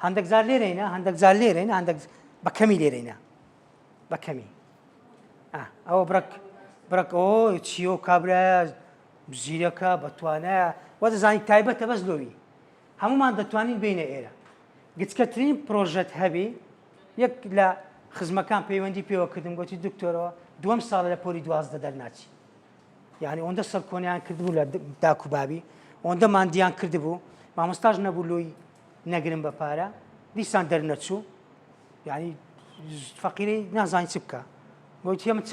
هەندێک زار لێرەینە هەندێک زار لێرەینە هەندێک بە کەمی لێرەینە بە کەمی ئەوە بڕک ئۆ چیۆ کابرایە زیرەکە بەتوانایە وە دەزانی تایبەتە بەس لۆوی هەمومان دەتوانین بینە ئێرە گچکەترین پرۆژەت هەبی یەک لە خزمەکان پەیوەندی پێوە کردم گوتی دکتۆرەوە دووەم ساڵە لە پۆلی 12 دەرناچی یعنی ئەوەندە سەرکۆنیان کردبوو لە داک و بابی ئەوەندە ماندیان کردبوو مامۆستاژ نەبوو لۆی نەگرم بە پارە دیسان دەرنەچوو یعنی فەقیرەی نازانی چ بکە گوتی ئەمە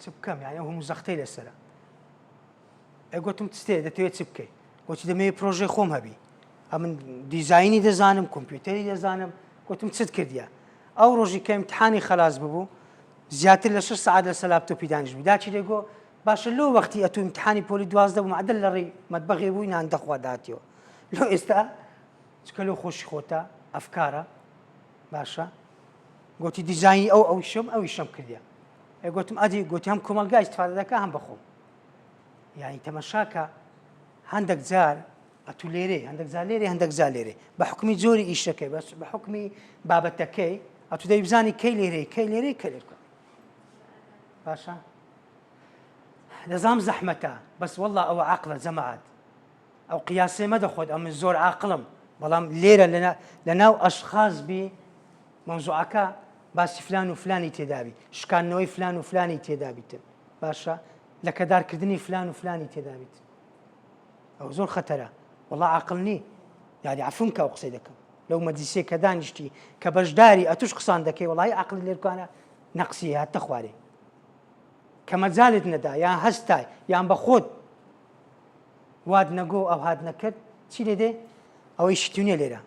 چ بکەم یعنی ئەو هەموو زەختەی لەسەرە ئەگوتم تێ دەتەوێت چ بکەی گوتی دەمەوێت پرۆژەی خۆم هەبی ئەمن دیزاینی دەزانم کۆمپیوتەری دەزانم گوتم چت کردیە ئەو ڕۆژی کە ئیمتحانی خەلاص ببوو زیاتر لە 6 سعات لەسەر لاپتۆپی دانیشتبوو داچی لێگۆ باشە لۆ وەختی ئەتو ئیمتحانی پۆلی 12 بوو معدل لە ڕێی مەتبەخێ بووی نان دەخوا داتیەوە لۆ ئێستا چکە لۆ خۆشی خۆتە ئەفکارە باشە گوتی دیزاینی ئەوی شەم کردیە گوتم ئەدی گوتی هەم کۆمەلگا ئیستیفادە دەکا هەم بەخۆم یعنی تەمەشاکە هەندێک جار ئەتو لێرێ هەندێک جار لێرێ هەندێک جار لێرێ بە حکمی جۆری ئیشەکەی بەس بە حکمی بابەتەکەی ئەتو دەیبزانی کەی لێرەی کەی لێرەی کە لێرکە باشە دەزام زەحمەتە بەس وەڵڵا ئەوە عەقڵە جەماعەت ئەو قیاسێ مەدەخۆت ئەمن زۆر عاقڵم بەڵام لێرە لەناو ئەشخاص بی مەوزوعەکە باسی فلان و فلانی تێدابی شکاندنەوەی فلان و فلانی تێدابیتن باشە لە کەدارکردنی فلان و فلانی تێدابیت ئەو زۆر خەتەرە وەڵڵا عاقڵ نی یعنی عەفوم کە ئەو قسەی دەکەم لەو مەجلیسێ کە دانیشتی کە بەشداری ئەتوش قسان دەکەی وەڵڵی عەقڵی لێرکانە نەقسی هاتە خوارێ کە مەجالت نەدا یان هەستای یان بە خۆت واد نەگۆ ئەو هات نەکرد چی لێ دێ ئەوەی شتونیە لێرە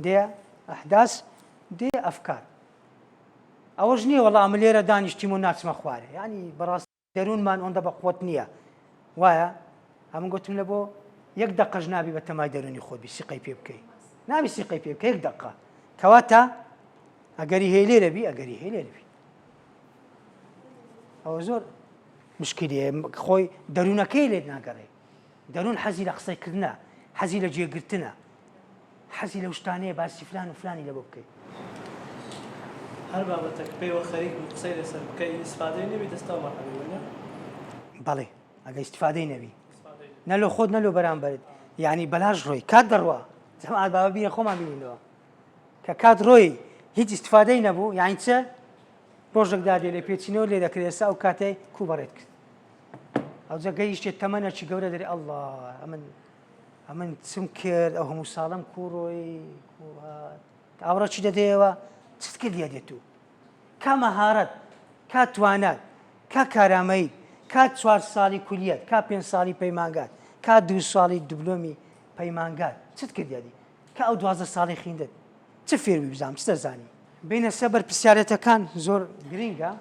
دێ ئەحداس دێ ئەفکار ئەوەش نییە وەڵڵا ئەمە لێرە دانیشتیم و ناچمە خوارێ ینی بەڕاستی دەروونمان ئەوەندە بە قوت نییە وایە ئەمن گوتم لە بۆ یەک دەقەش نابی بە تەمای دەرونی خۆت بی سیقەی پێ بکەی نابی سیقەی پێ بکە یەک دەقە کەواتە ئەگەری هەیە لێرە بی ئەگەری هەیە لێرە بی ئەوە زۆر مشکلیە خۆی دەروونەکەی لێت ناگەڕێ دەروون حەزی لە قسەیکردنە حەزی لە جێگرتنە حەزی لە شتانەیە باسی فلان و فلانی لە بۆ بکەی هەر بابەتێک پێوە خەریک و قسەی لەسەر بکەی ئیسفادەی نەبی دەستەوە مەحەبی بەڵێ ئەگە ئیستیفادەی نەبی نەلۆ خۆت نەلۆ بەرامبەرت یعنی بەلاش ڕۆی کات دەڕوا جەماعەت بابە بینە خۆمان بینینەوە کە کات ڕۆی هیچ ئیستیفادەی نەبوو یعنی چە ڕۆژێک دادێ لێ پێچینەوە لێ دەکرێت ئێستا ئەو کاتەی کوبەڕێت کرد ئەوجا گەیشتێت تەمەنەکی گەورە دەرێ ئەڵڵا ئەمن چم کرد ئەو هەموو ساڵەم کوڕۆی ئاوڕە چی دەدەیەوە چت کردیە دێت و کا مەهارەت کا توانات کا کارامەیی کا 4 ساڵی کولیەت کا 5 ساڵی پەیمانگات کا 2 ساڵی دیبلۆمی پەیمانگات چت کردیە دی کا ئەو 12 ساڵی خوێندت چ فێربی بزانم چ دەزانی بینە سە بەرپرسیارەتەکان زۆر گرینگە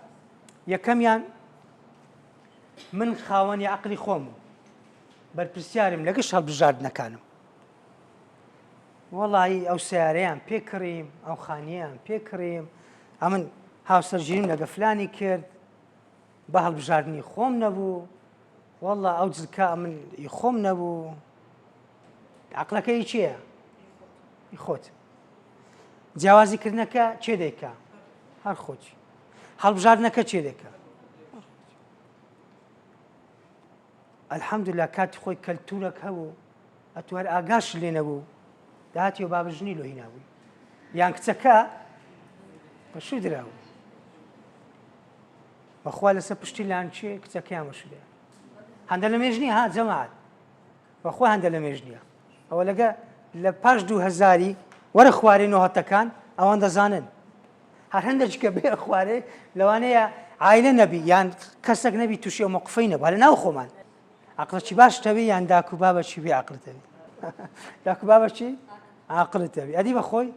یەکەمیان من خاوەنی عەقڵی خۆم بەرپرسیارم لەگەشت هەڵبژاردنەکانم وەڵی ئەو سیارەیان پێکڕیم ئەو خانیەیان پێکڕیم ئەمن هاوسەرگیریم لەگە فلانی کرد بە هەڵبژاردننی خۆم نەبوو وەڵا ئەو جلکە من خۆم نەبوو عقلەکەی چییە؟ خۆت جیاوازیکردنەکە چێ دەیکا؟ هەر خۆتی هەڵبژاردنەکە چێ دەکا؟ الحەمدوللا کاتی خۆی کەلتورێک هەبوو ئەتوو هەر ئاگاش لێ نەبوو داهاتی و بابژنی لۆ هینابووی یان کچەکە بەشوو دراوە بەخوا لەسەر پشتی لانچێ کچەکەیان بەشودێ هەندە لە مێژنی ها جەماعەت بەخوا هەندە لە مێژنیە ئەوە لەگە لە پاش 2000 وەرە خوارێ نۆهەتەکان ئەوان دەزانن هەر هەندێککە بێ خوارێ لەوانەیە عایلە نەبی یان کەسێک نەبی تووشی ئەو موقفەی نەبوو لە ناو خۆمان عقلەکی باشتەوی یان داک و بابەچی بێ عقلتەوی داک و بابەچی عقلتەوی ئەدی بەخۆی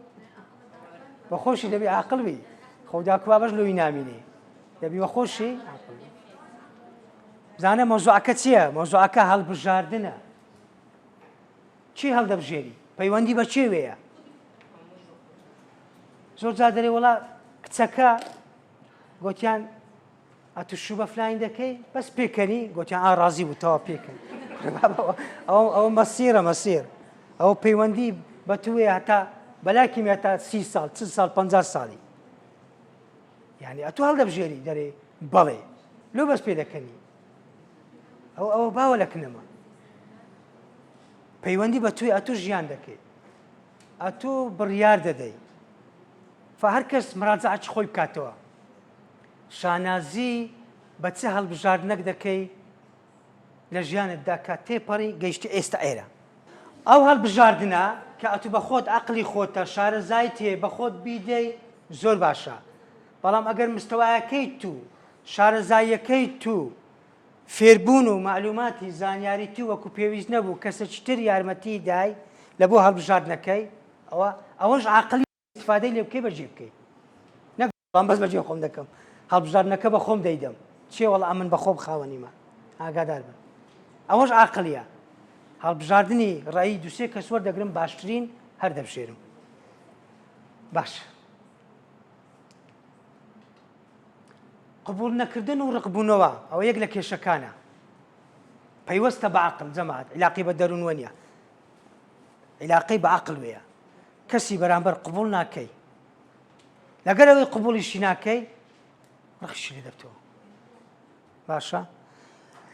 بەخۆشی دەبی عاقڵ بی خۆ داک و بابەش لۆی نامینێ دەبی بەخۆشی بزانە مۆزوعەکە چییە؟ مۆزوعەکە هەڵبژاردنە چی هەڵدەبژێری؟ پەیوەندی بە چێوەیە؟ زۆر جا دەرێ وڵا کچەکە گوتیان ئەتوشو بە فلان دەکەی بەس پێکەنی گوتیان ڕازی بوو تەوا پێکەن ئەوە مەسیرە مەسیر ئەوە پەیوەندی بە توێ هەتا بەلاکیم هەتا 30 ساڵ 40 ساڵ 50 ساڵی یعنی ئەتوو هەڵدەبژێری دەرێ بەڵێ لۆ بەس پێ دەکەنی ئەوە باوە لەکنەمە پەیوەندی بە توێ ئەتوو ژیان دەکەیت ئەتوو بڕیار دەدەی هەر کەس مراجعەتی خۆی بکاتەوە شانازی بە چه هەڵبژاردنەک دەکەی لە ژیانتدا کە تێپەڕی گەیشتی ئێستا ئێرە ئەو هەڵبژاردنە کە ئەتوو بە خۆت عەقلی خۆتە شارەزای تێ بە خۆت بیدەی زۆر باشە بەڵام ئەگەر مستەوایەکەی تو شارەزاییەکەی تو فێربوون و معلوماتی زانیاری تو وەکو پێویست نەبوو کەسێکی تر یارمەتی دای لە بۆ هەڵبژاردنەکەی ئەوەش عاقلی استفادەی لێ بکەی بەجێ بکەیت نەکڵام بەس بەجێ خۆم دەکەم هەڵبژاردنەکە بە خۆم دەیدەم چێ وەڵا ئەمن بە خۆم خاوەنیمە ئاگادار بن ئەوەش عاقلیە هەڵبژاردننی ڕایی دووسێ کەس وەردەگرم باشترین هەر دەبشێرم باش قبول نەکردن و ڕقبوونەوە ئەوە یەک لە کێشەکانە پەیوەستە بە عەقڵ جەماعەت عیلاقی بە دەروون وە نییە عیلاقی بە عەقڵ وەیە کەسی بەرامبەر قبول ناکەی لەگەر ئەوەی قبولیشی ناکەی ڕخشی لێ دەبتەوە باشە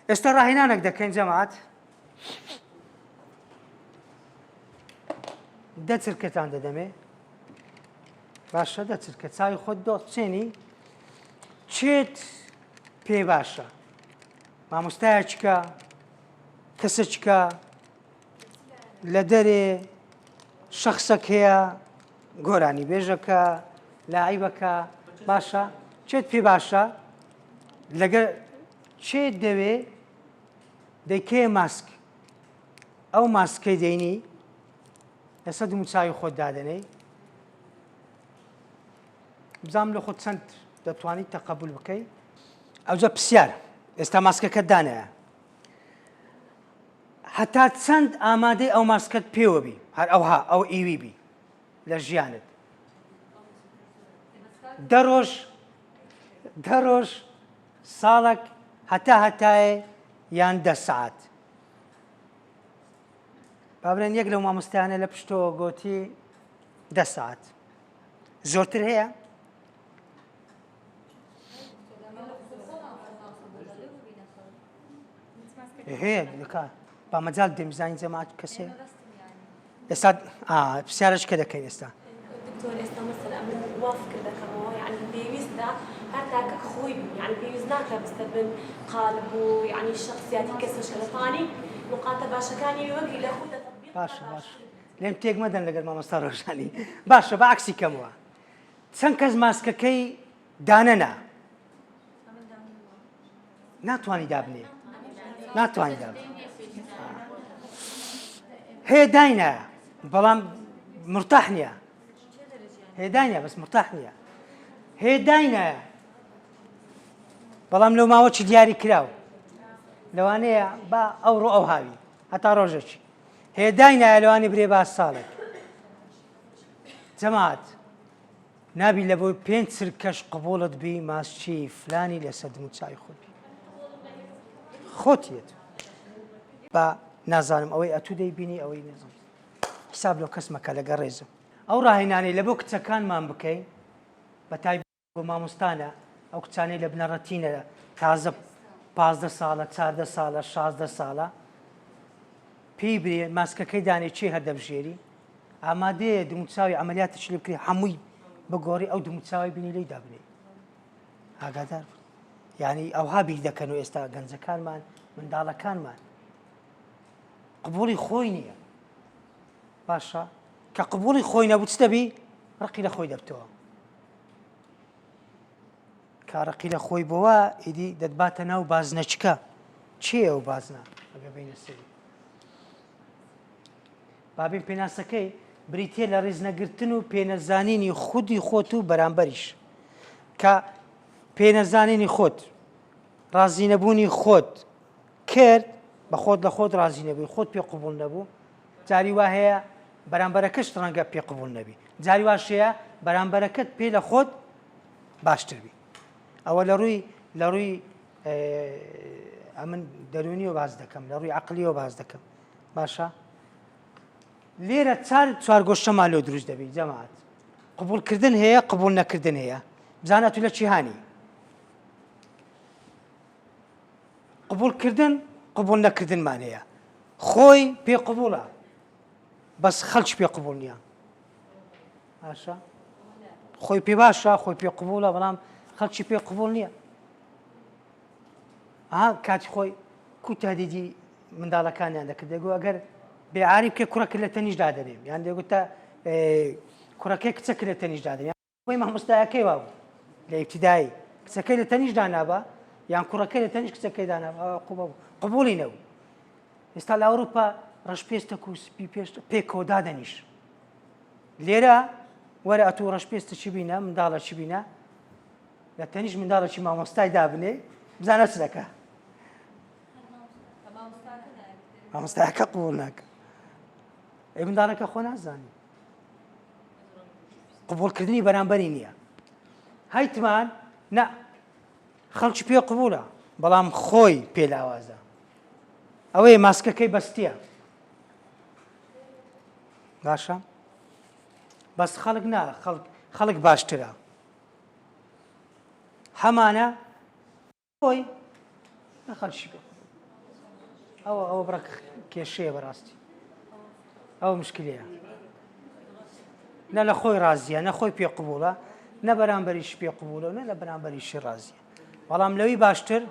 ئێستا ڕاهێنانێک دەکەین جەماعەت دە چرکەتان دەدەمێ باشە دە چرکە چاوی خۆت دۆچێنی چێت پێ باشە مامۆستایەکە کەسێکە لە دەرێ شەخسەک هەیە گۆرانی بێژەکە لاعیبەکە باشە چێت پێ باشە لەگەر چێت دەوێ دەیکێ ماسک ئەو ماسکەی دەینی لەسەر دوو چاوی خۆت دادەنەی بزانم لە خۆت چەند دەتوانیت تەقەبول بکەی ئەوجا پرسیار ئێستا ماسکەکەت دانایە هەتا چەند ئامادەی ئەو ماسکەت پێوە بی هەر ئەوها ئەو ئیوی بی لە ژیانت دە ڕۆژ ساڵێک هەتایە یان 10 سەعات بابرێن یەک لەو مامۆستایانە لە پشتەوە گوتی 10 سەعات زۆرتر هەیە هەیە با مەجال دەمزانی جەماعەت کەسێ ئێستا پرسیارەش کە دەکەین ئێستا دکتۆر ئێستا مەسەلا من وا فکر دەکەمەوە یعنی پێویستە هەر تاکە خۆی بی یعنی پێویست ناکە بستە بن قالب و یعنی شخصیاتی کەسێک لەتوانی نقاتە باشەکانی وەکی لە خودە تطبیق باشە لێم تێک مەدەن لەگەر مامۆستا ڕۆژانی باشە بە عەکسی کەمەوە چەند کەس ماسکەکەی دانەنا ناتوانی دابنێ ناتوانی دابنێ هەیە داینایە بەڵام مرتاح نییە هەیە داینایە بەس مرتاح نییە هەیە داینایە بەڵام لەو ماوەچی دیاری کراوە لەوانەیە با ئەوڕۆ ئەو هاوی هەتا ڕۆژێکی هەیە داینایە لەوانی برێ با ساڵێک جەماعەت نابی لە بۆی 5 چرکەش قبوڵت بی ماسچی فلانی لەسەر دم و چاوی خۆت بی خۆتیت با نازانم ئەوەی ئەتوو دەیبینی ئەوەی نێزم حساب لەو کەس مەکە لەگەڵ ڕێزم ئەو ڕاهێنانەی لە بۆ کچەکانمان بکەین بە تایبەت بۆ مامۆستانە ئەو کچانەی لە بنەڕەتینە تازە 15 ساڵە 14 ساڵە 16 ساڵە پێی برێ ماسکەکەی دانێ چی هەردەبژێری ئامادەیە دموچاوی ئەمەلیاتش لێ بکرێ هەمووی بگۆڕی ئەو دموچاوی بینی لێی دابنێ ئاگادار یعنی ئەوها بیر دەکەن و ئێستا گەنجەکانمان منداڵەکانمان قبوڵی خۆی نییە باشە کە قبوڵی خۆی نەبوو چ دەبی ڕقی لە خۆی دەبتەوە کارەقی لە خۆی بۆوە ئیدی دەتباتە ناو بازنەچکە چیە ئەو بازنە ئەگە بینە سەری بابین پێناسەکەی بریتە لە ڕێزنەگرتن و پێنەزانینی خودی خۆت و بەرامبەریش کە پێنەزانینی خۆت ڕازی نەبوونی خۆت کرد بە خۆت لە خۆت ڕازی نەبووی خۆت پێ قبوڵ نەبوو جاری وا هەیە بەرامبەرەکەش ڕەنگە پێ قبوڵ نەبی جاری واشەیە بەرامبەرەکەت پێ لە خۆت باشتر بی ئەوە لە ڕووی ئەمن دەرونیەوە باز دەکەم لە ڕووی عەقلیەوە باز دەکەم باشە لێرە چوار گۆشەمان لێ دروست دەبێت جەماعەت قبوڵکردن هەیە قبوڵ نەکردن هەیە بزانە تو لە چی هانی قبوڵکردن قبوڵ نەکردنمان هەیە خۆی پێ قبوڵە بەس خەڵکی پێ قبوڵ نییە باشە خۆی پێ باشە خۆی پێ قبوڵە بەڵام خەڵکی پێ قبوڵ نییە کاتی خۆی کوتادیدی منداڵەکانیان دەکرد دەگو ئەگەر بێعاری بکە کوڕەکە لە تەنیشدا دەدەیم یان دەگوتە کوڕەکەی کچەکە لە تەنیشدا دەدەیم خۆی مامۆستایەکەی وا بوو لە ئیبتیدایی کچەکەی لە تەنیشدا نابە یان کوڕەکەی لە تەنیش کچەکەی دانابە قبوڵی نەبوو ئێستا لە ئەوروپا ڕەشپێستە و سپی پێکەوە دادەنیش لێرە وەرە ئەتوو ڕەشپێستە چی بینە منداڵە چی بینە لە تەنیش منداڵێکی مامۆستای دابنێ بزانە چ دەکە مامۆستایەکە قبوڵ ناکە ئەی منداڵەکە خۆ نازانی قبوڵکردنی بەرامبەری نییە هەیتمان نە خەڵکی پێ قبوڵە بەڵام خۆی پێ لاوازە ئەوەیە ماسکەکەی بەستیە باشە بەس خەڵک نا خەڵک باشترە هەمانە خۆی خەڵکی پێ ئەوە بڕە کێشەیە بەڕاستی ئەو مشکلەیە نە لە خۆی ڕازیە نە خۆی پێ قبوڵە نە بەرامبەریش پێ قبوڵە نە لە بەرامبەریشی ڕازیە بەڵام لەوی باشتر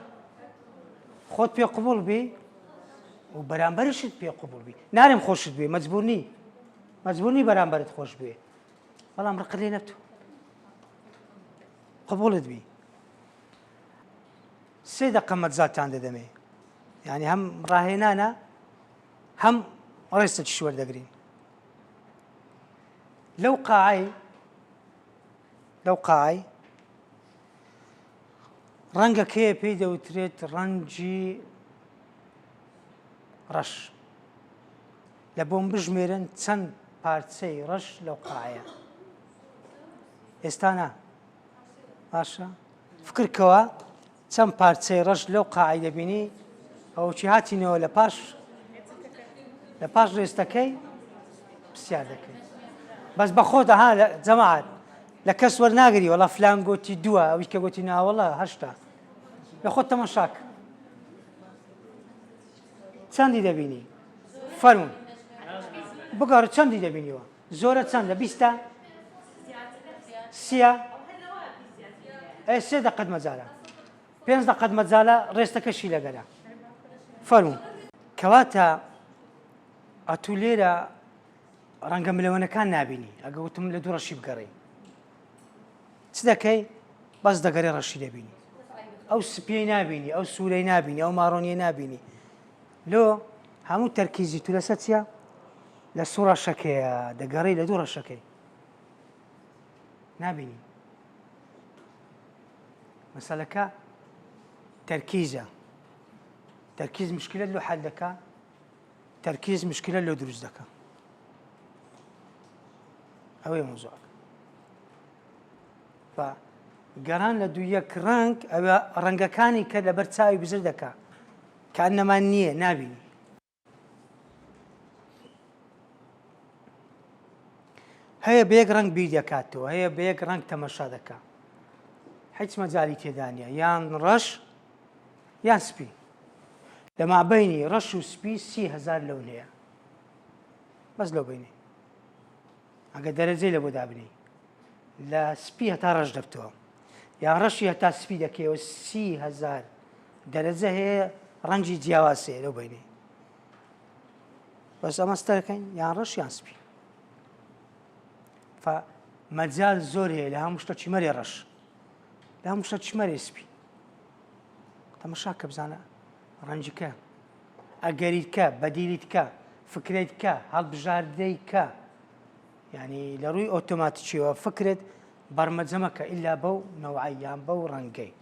خۆت پێ قبوڵ بی و بەرامبەرشت پێ قبوڵ بی نارێم خۆشت بێ مەجبوڕنی بەرامبەرت خۆش بێ بەڵام ڕقت لێ نەبتوو قبوڵت بی سێ دەقە مەجزاتان دەدەمێ یعنی هەم ڕاهێنانە هەم ڕێستەی وەردەگرین لەو قاعەی ڕەنگەکەیە پێی دەوترێت ڕەنگی ڕەش لە بۆم بژمێرن چەند پارچەی ڕەش لەو قاعەیە ئێستا نا باشە فکرکەوە چەند پارچەی ڕەش لەو قاعەی دەبینی ئەو چی هاتینەوە لە پاش ڕێستەکەی پرسیار دەکەیت بەس بە خۆت ها جەماعەت لە کەس وەرناگری وەڵا فلان گۆتی دووە ئەوی کە گۆتی ناوەڵە هەشتا لە خۆت تەماشاک چەندی دەبینی فەرموون بگەڕ چەندی دەبینیوە زۆرە چەندە 20 30 سێ دەقەت مەجالە 5 دەقەت مەجالە ڕێستەکەشی لەگەرە فەرموون کەواتە ئەتوو لێرە ڕەنگە ملەوەنەکان نابینی ئەگە وتم لە دوو ڕەشی بگەڕی چ دەکەی بەس دەگەڕی ڕەشی دەبینی ئەو سپیەی نابینی ئەو سوورەی نابینی ئەو ماڕۆنیە نابینی لۆ هەموو تەرکیزی تو لەسەر چییە لە سوو ڕەشەکەیە دەگەڕی لە دوو ڕەشەکەی نابینی مەسەلەکە تەرکیزە تەرکیز مشکلت لۆ حەل دەکا تەرکیز مشکلە لۆ دروست دەکا ئەوەیە مۆزوعەکە گەڕان لە دوو یەک ڕەنگ ئەوە ڕەنگەکانی کە لەبەر چاوی بزر دەکا کە ئەنەمان نییە نابینی هەیە بە یەک ڕەنگ بیر دەکاتەوە هەیە بە یەک ڕەنگ تەمەشا دەکات هیچ مەجالی تێدا نیە یان ڕەش یان سپی لە مابەینی ڕەش و سپی 30,000 لەون هەیە بەس لەو بینی ئەگە دەرەجەی لە بۆ دابنی لە سپی هەتا ڕەش دەبتەوە یان ڕەشی هەتا سپی دەکەوە 30,000 دەرەجە هەیە ڕەنگی جیاوازەیە لەو بینی بەس ئەمە ستەرەکەین یان ڕەش یان سپی مەجال زۆر هەیە لە هەموو شتە چمەرێ ڕەش لە هەموو شتە چمەرێ سپی تەمەشا کە بزانە ڕەنجکە ئەگەریتکە بەدیلیتکە فکرێتکە هەڵبژاردەیکە یعنی لە ڕووی ئۆتۆماتیکیەوە فکرت بەرمەجەمەکە ئیلا بەو نەوعیان بەو ڕەنگەی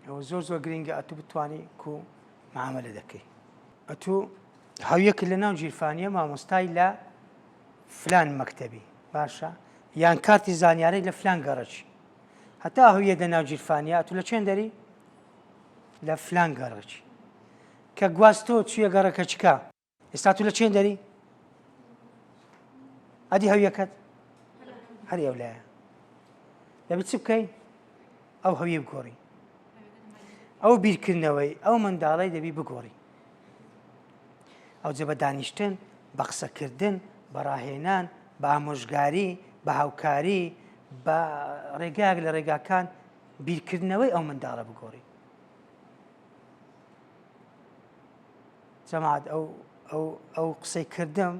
ئەوە زۆر زۆر گرنگە ئەتوو بتوانانی کو معاملە دەکەی ئەتوو هەویەکە لە ناو جیرفانیە مامۆستای لە فلان مەکتەبی باشە یان کارتی زانیارەی لە فلان گەڕەکی هەتا هەویە دە ناو جیرفانیا ئەتوو لە چێن دەری لە فلان گەڕەکی کە گواستۆ چویە گەڕەکە چکە ئێستا تو لە چێن دەری ئەدی هەویەکەت هەر ئێو لایە دەبێت چ بکەی ئەو هەویە بگۆڕی ئەو بیرکردنەوەی ئەو منداڵەی دەبی بگۆڕی ئەو جە بە دانیشتن بە قسەکردن بە ڕاهێنان بە ئامۆژگاری بە هاوکاری بە ڕێگایەک لە ڕێگاکان بیرکردنەوەی ئەو منداڵە بگۆڕی جەماعەت ئەو قسەی کردم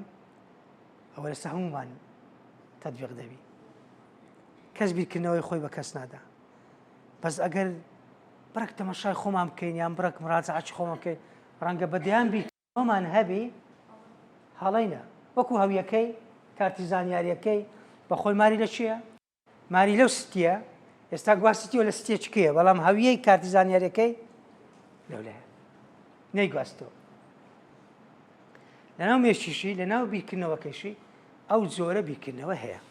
ئەوە لەسەر هەمومان تەطبیق دەبی کەس بیرکردنەوەی خۆی بە کەس نادا بەس ئەگەر بڕێک تەمەشای خۆمان بکەین یان بڕێک مراجعەتی خۆمان بکەین ڕەنگە بەدەیان بیرکردنەوەمان هەبی هەڵەینە وەکو هەویەکەی کارتی زانیاریەکەی بە خۆی ماری لە چییە؟ ماری لەو ستیە ئێستا گواستیەوە لە ستێ چکەیە بەڵام هەویەی کارتی زانیاریەکەی لەولایە نەیگواستەوە لەناو مێشتیشی لەناو بیرکردنەوەکەیشی ئەو زۆرە بیرکردنەوە هەیە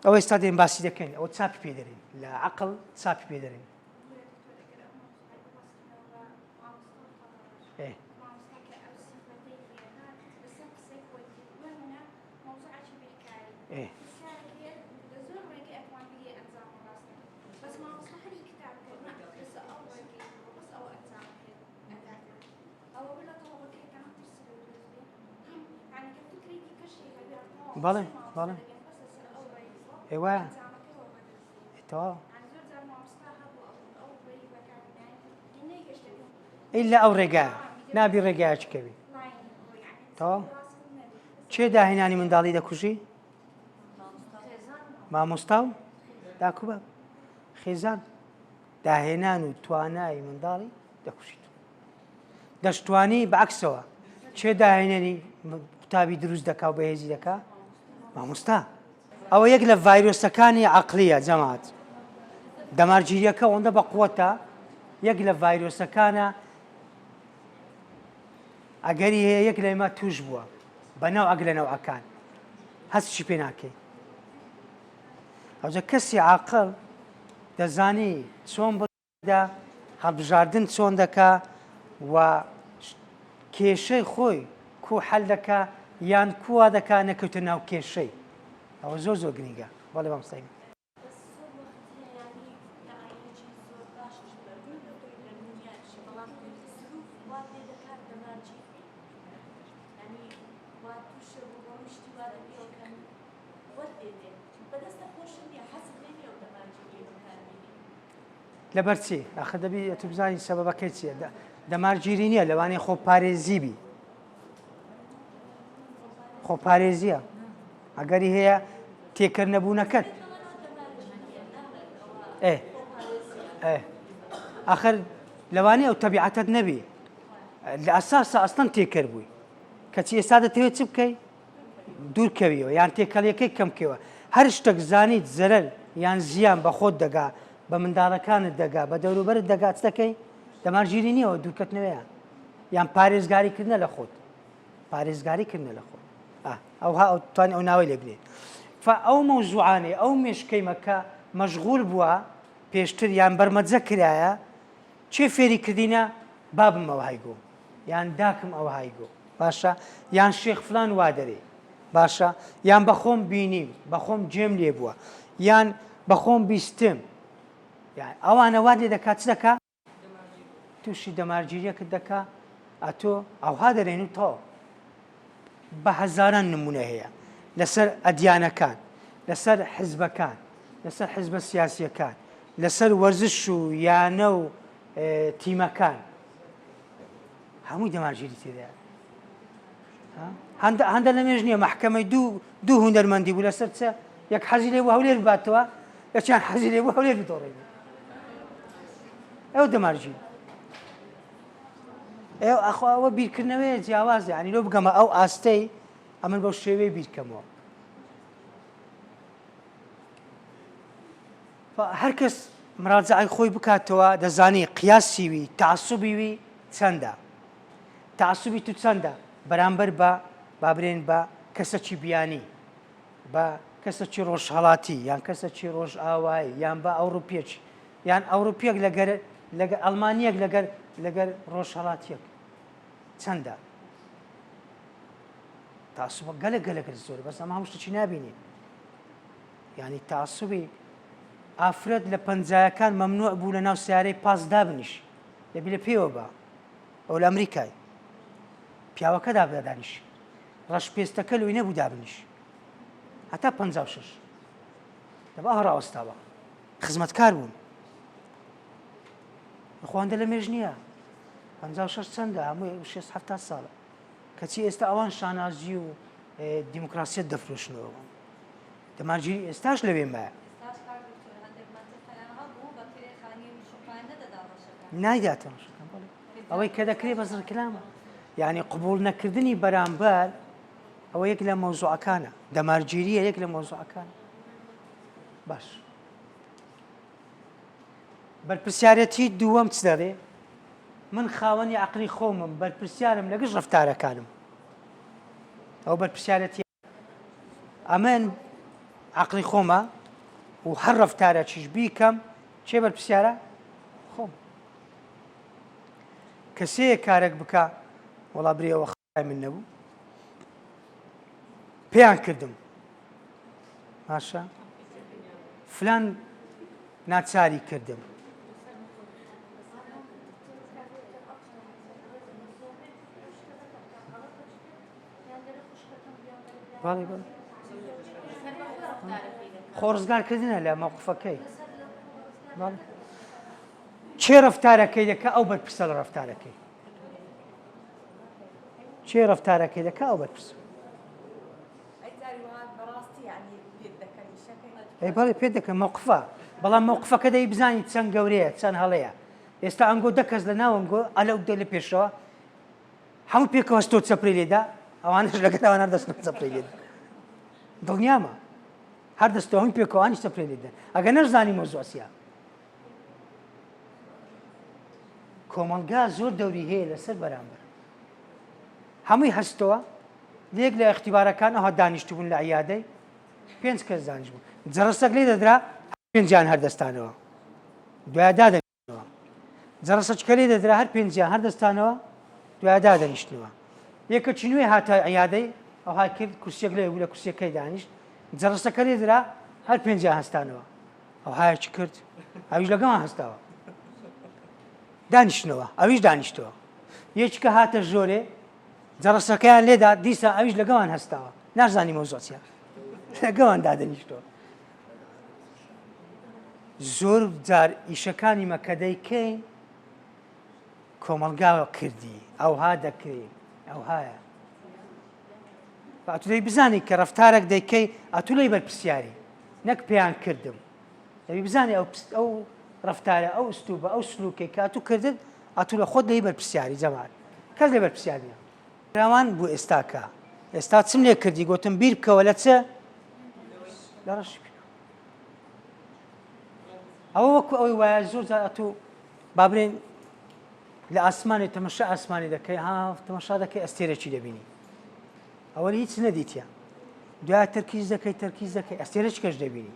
ئەوە ئێستا دێن باسی دەکەین ئەوە چاپی پێدەرین لە عەقڵ چاپی پێدەرین بەڵێ بەڵێ ئێوە تەواو ئیلا ئەو ڕێگایە نابی ڕێگایە چکەوی تەواو چێ داهێنانی منداڵی دەکوژی مامۆستا و داکوبە خێزان داهێنان و توانای منداڵی دەکوژیت دەشتوانی بەعکسەوە چێ داهێنەری قوتابی دروست دەکا و بەهێزی دەکا مامۆستا ئەوە یەک لە ڤایرۆسەکانی عەقلیە جەماعەت دەمارگیریەکە ئەوەندە بە قووەتە یەک لە ڤایرۆسەکانە ئەگەری هەیە یەک لە ئێمە توش بووە بەناو ئەگە لە نەوعەکان هەستشی پێ ناکەی ئەوجە کەسی عاقڵ دەزانی چۆن بدا هەڵبژاردن چۆن دەکا و کێشەی خۆی کو حەل دەکا یان کووا دەکا نەکەوتە ناو کێشەی ئەوە زۆر زۆر گرنگە بەڵێ مامۆستای لەبەرچی ئاخر دەبی ئەتوو بزانی سەبەبەکەی چییە دەمارگیری نییە لەوانەیە خۆپارێزی بی خۆپارێزیە ئەگەری هەیە تێکەر نەبوونەکەت ئاخر لەوانەیە ئەو تەبیعەتت نەبی لە ئەساسە ئەستەن تێکەر بووی کەچی ئێستا دەتەوێت چ بکەی دوورکەویەوە یان تێکەڵیەکەی کەمکەوە هەر شتێک زانیت زەرەر یان زیان بە خۆت دەگا بە منداڵەکانت دەگا بە دەوروبەرت دەگا چ دەکەی دەمارگیری نییەوە دوورکەوتنەوەیە یان پارێزگاریکردنە لە خۆت پارێزگاریکردنە لە خۆت ئەوها ئەو توانێت ئەو ناوی لێ بنێت ئەو مەوزوعانێ ئەو مێشکەی مەکە مەشغول بووە پێشتر یان بەرمەجە کرایە چێ فێری کردینە بابم ئەو هایگۆ یان داکم ئەو هایگۆ باشە یان شێخ فلان وا دەرێ باشە یان بەخۆم بینیم بەخۆم جێم لێ بووە یان بەخۆم بیستم ئەوانە وات لێ دەکات چ دەکات تووشی دەمارگیریەکت دەکا ئەتۆ ئەوها دەرێن و تەواو بە هەزاران نمونە هەیە لەسەر ئەدیانەکان لەسەر حزبەکان لەسەر حزبە سیاسیەکان لەسەر وەرزش و یانە و تیمەکان هەمووی دەمارگیری تێدایە هەندە لە مێژ نییە محکەمەی دوو هونەرمەندی بوو لەسەر چە یەک حەزی لێ بوو هەولێر بباتەوە یەکیان حەزی لێ بوو هەولێر بدۆڕێنێ ئەو دەمارگیری ئەوە بیرکردنەوەی جیاوازە ینی لۆ بگەمە ئەو ئاستەی ئەمن بەو شێوەیە بیرکەمەوە هەر کەس مراجعەی خۆی بکاتەوە دەزانی قیاسی وی تعسوبی وی چەندە تعسوبی تو چەندە بەرامبەر بە بابرێن بە کەسەکی بیانی بە کەسەکی ڕۆژهەڵاتی یان کەسەکی ڕۆژ ئاوایی یان بە ئەوروپیەک یان ئەوروپیەک لەگەر ئەڵمانیەک لەگەر ڕۆژهەڵاتیەک چەندە تعسوبە گەلە زۆر بەس ئەمە هەموو شتێکی نابینین ینی تعسوبی ئافرەت لە پەنجایەکان مەمنوع بوو لە ناو سیارەی پاس دابنیش دەبی لە پێوە بە ئەو لە ئەمریکای پیاوەکە دابدانیش ڕەش پێستەکە لەوەی نەبوو دابنیش هەتا 56 دەبا هەڕاوەستاوە خزمەتکار بوون خواندە لە مێژ نییە 56 چەندە هەمووی 6 ساڵە کەچی ئێستا ئەوان شانازی و دیموکراسیەت دەفرۆشنەوە دەمارگیری ئێستاش لەوێ مایە نایداتەوە ئەوەی کە دەکرێت بە زڕکلامە یعنی قبول نەکردنی بەرامبەر ئەوە یەک لە مەوزوعەکانە دەمارگیریە یەک لە مەوزوعەکانە باش بەرپرسیارەتی دووەم چ دەڵێ من خاوەنی عەقڵی خۆمم بەرپرسیارم لەگەڵ ڕەفتارەکانم ئەو بەرپرسیارەتی ئەمن عەقڵی خۆمە و هەر ڕەفتارێکیش بیکەم چێ بەرپرسیارە خۆم کەسەیە کارێک بکە وەڵا برێەوە خای من نەبوو پێیان کردم باشە فلان ناچاری کردم خۆڕزگارکردنە لە مەوقفەکەی چێ ڕەفتارەکەی دەکە ئەو بەرپرسە لە ڕەفتارەکەی چێ ڕەفتارەکەی دەکە ئەو بەرپرسە بەڵێ پێ دەکەم مەوقفە بەڵام مەوقفەکە دەی بزانی چەند گەورەیە چەند هەڵەیە ئێستا ئەنگۆ دەکەس لە ناوەنگۆ ئەلەو دە لە پێشەوە هەموو پێکەوە ستۆ چەپری لێدا ئەوانش لەگەڵ دەستن چەپری لێدا دڵنیامە هەر دەستەوە هەموو پێکەوانی چەپری لێدا ئەگە نەشزانی مۆزوعسیە کۆمەلگا زۆر دەوری هەیە لەسەر بەرامبەر هەمووی هەستەوە لێک لە اختیبارەکان ئەوها دانیشتبوون لە عیادەی 5 کەس دانیشت بوون جەرەسەک لێ دەدرا 5 هەردەستانەوە دوای دادەنیشتنەوە جەرەسەچکە لێ دەدرا هەر 5 هەردەستانەوە دوای دادەنیشتنەوە یەکەکی نوێ هاتە عیادەی ئەوها کرد کورسێک لێ بوو لە کورسەکەی دانیشت جەرەسەکە لێ درا هەر 5 هەستانەوە ئەوهایەکی کرد ئەویش لەگەڵ هەستاوە دانیشتنەوە ئەویش دانیشتەوە یەکێکە هاتە ژۆرێ جەرەسەکەیان لێدا دیسا ئەویش لەگەڵان هەستاوە نازانی مۆزوعسیە لەگەڵان دادەنیشتەوە زۆر جار ئیشەکانی مە کە دەیکەین کۆمەلگاوە کردی ئەوها دەکرێ ئەوهایە ئەتو دەی بزانی کە ڕەفتارێک دەیکەی ئەتو لەی بەرپرسیاری نەک پێیان کردم دەبی بزانی ئەو ڕەفتارە ئەو ئوستوبە ئەو سلوکەی کە ئەتو کردت ئەتو لە خۆت لەی بەرپرسیاری جەمال کەس لێ بەرپرسیار نییە راوان بوو ئێستاکە ئێستا چم لێ کردی گوتم بیر بکەوە لە چە لە ڕەشی ئەوە وەکو ئەوەی وایە زۆر جار ئەتو بابرێن لە ئاسمانی تەمەشا ئاسمانی دەکەی تەمەشا دەکەی ئەستێرەکی دەبینی ئەوە هیچ نەدیتە دوای تەرکیز دەکەی ئەستێرەی کەش دەبینی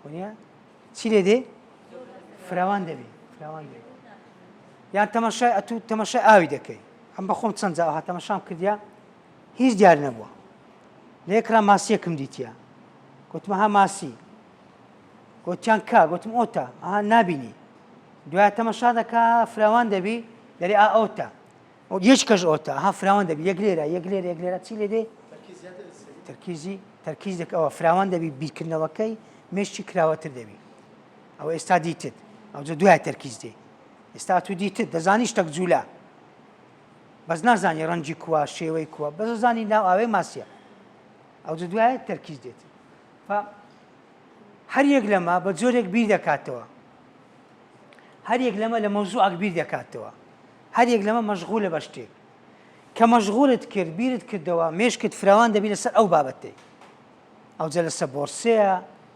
وانە چی لێ دێ فراوان دەبی یان تەمەشای ئەتو تەمەشای ئاوی دەکەی ئەم بە خۆم چەند جا ئەوها تەمەشام کردیا هیچ دیار نەبووە لێکرا ماسیەکم دیتە گوتمە ها ماسی گوتیان کا گوتم ئۆتە ئاها نابینی دوای تەمەشا دەکا فراوان دەبی دەری ئۆتە یەک کەش ئۆتە ها فراوان دەبی یەک لێرە یەک لێرە یەک لێرە چی لێ دێ تەرکیز دەکەوە فراوان دەبی بیرکردنەوەکەی مێشتی کراوەتر دەبی ئەوە ئێستا دیتت ئەوجە دوای تەرکیز دێ ئێستا تو دیتت دەزانی شتێک جوولە بەس نازانی ڕەنجی کووە شێوەی کووە بەس زانی ناو ئاوەی ماسیە ئەوجە دوای تەرکیز دێت هەر یەک لەمە بە جۆرێک بیر دەکاتەوە هەر یەک لەمە لە مەوزوعێک بیر دەکاتەوە هەر یەک لەمە مەشغوڵە بە شتێک کە مەشغوڵت کرد بیرت کردەوە مێشکت فراوان دەبی لەسەر ئەو بابەتەی ئەوجە لەسەر بۆرسەیە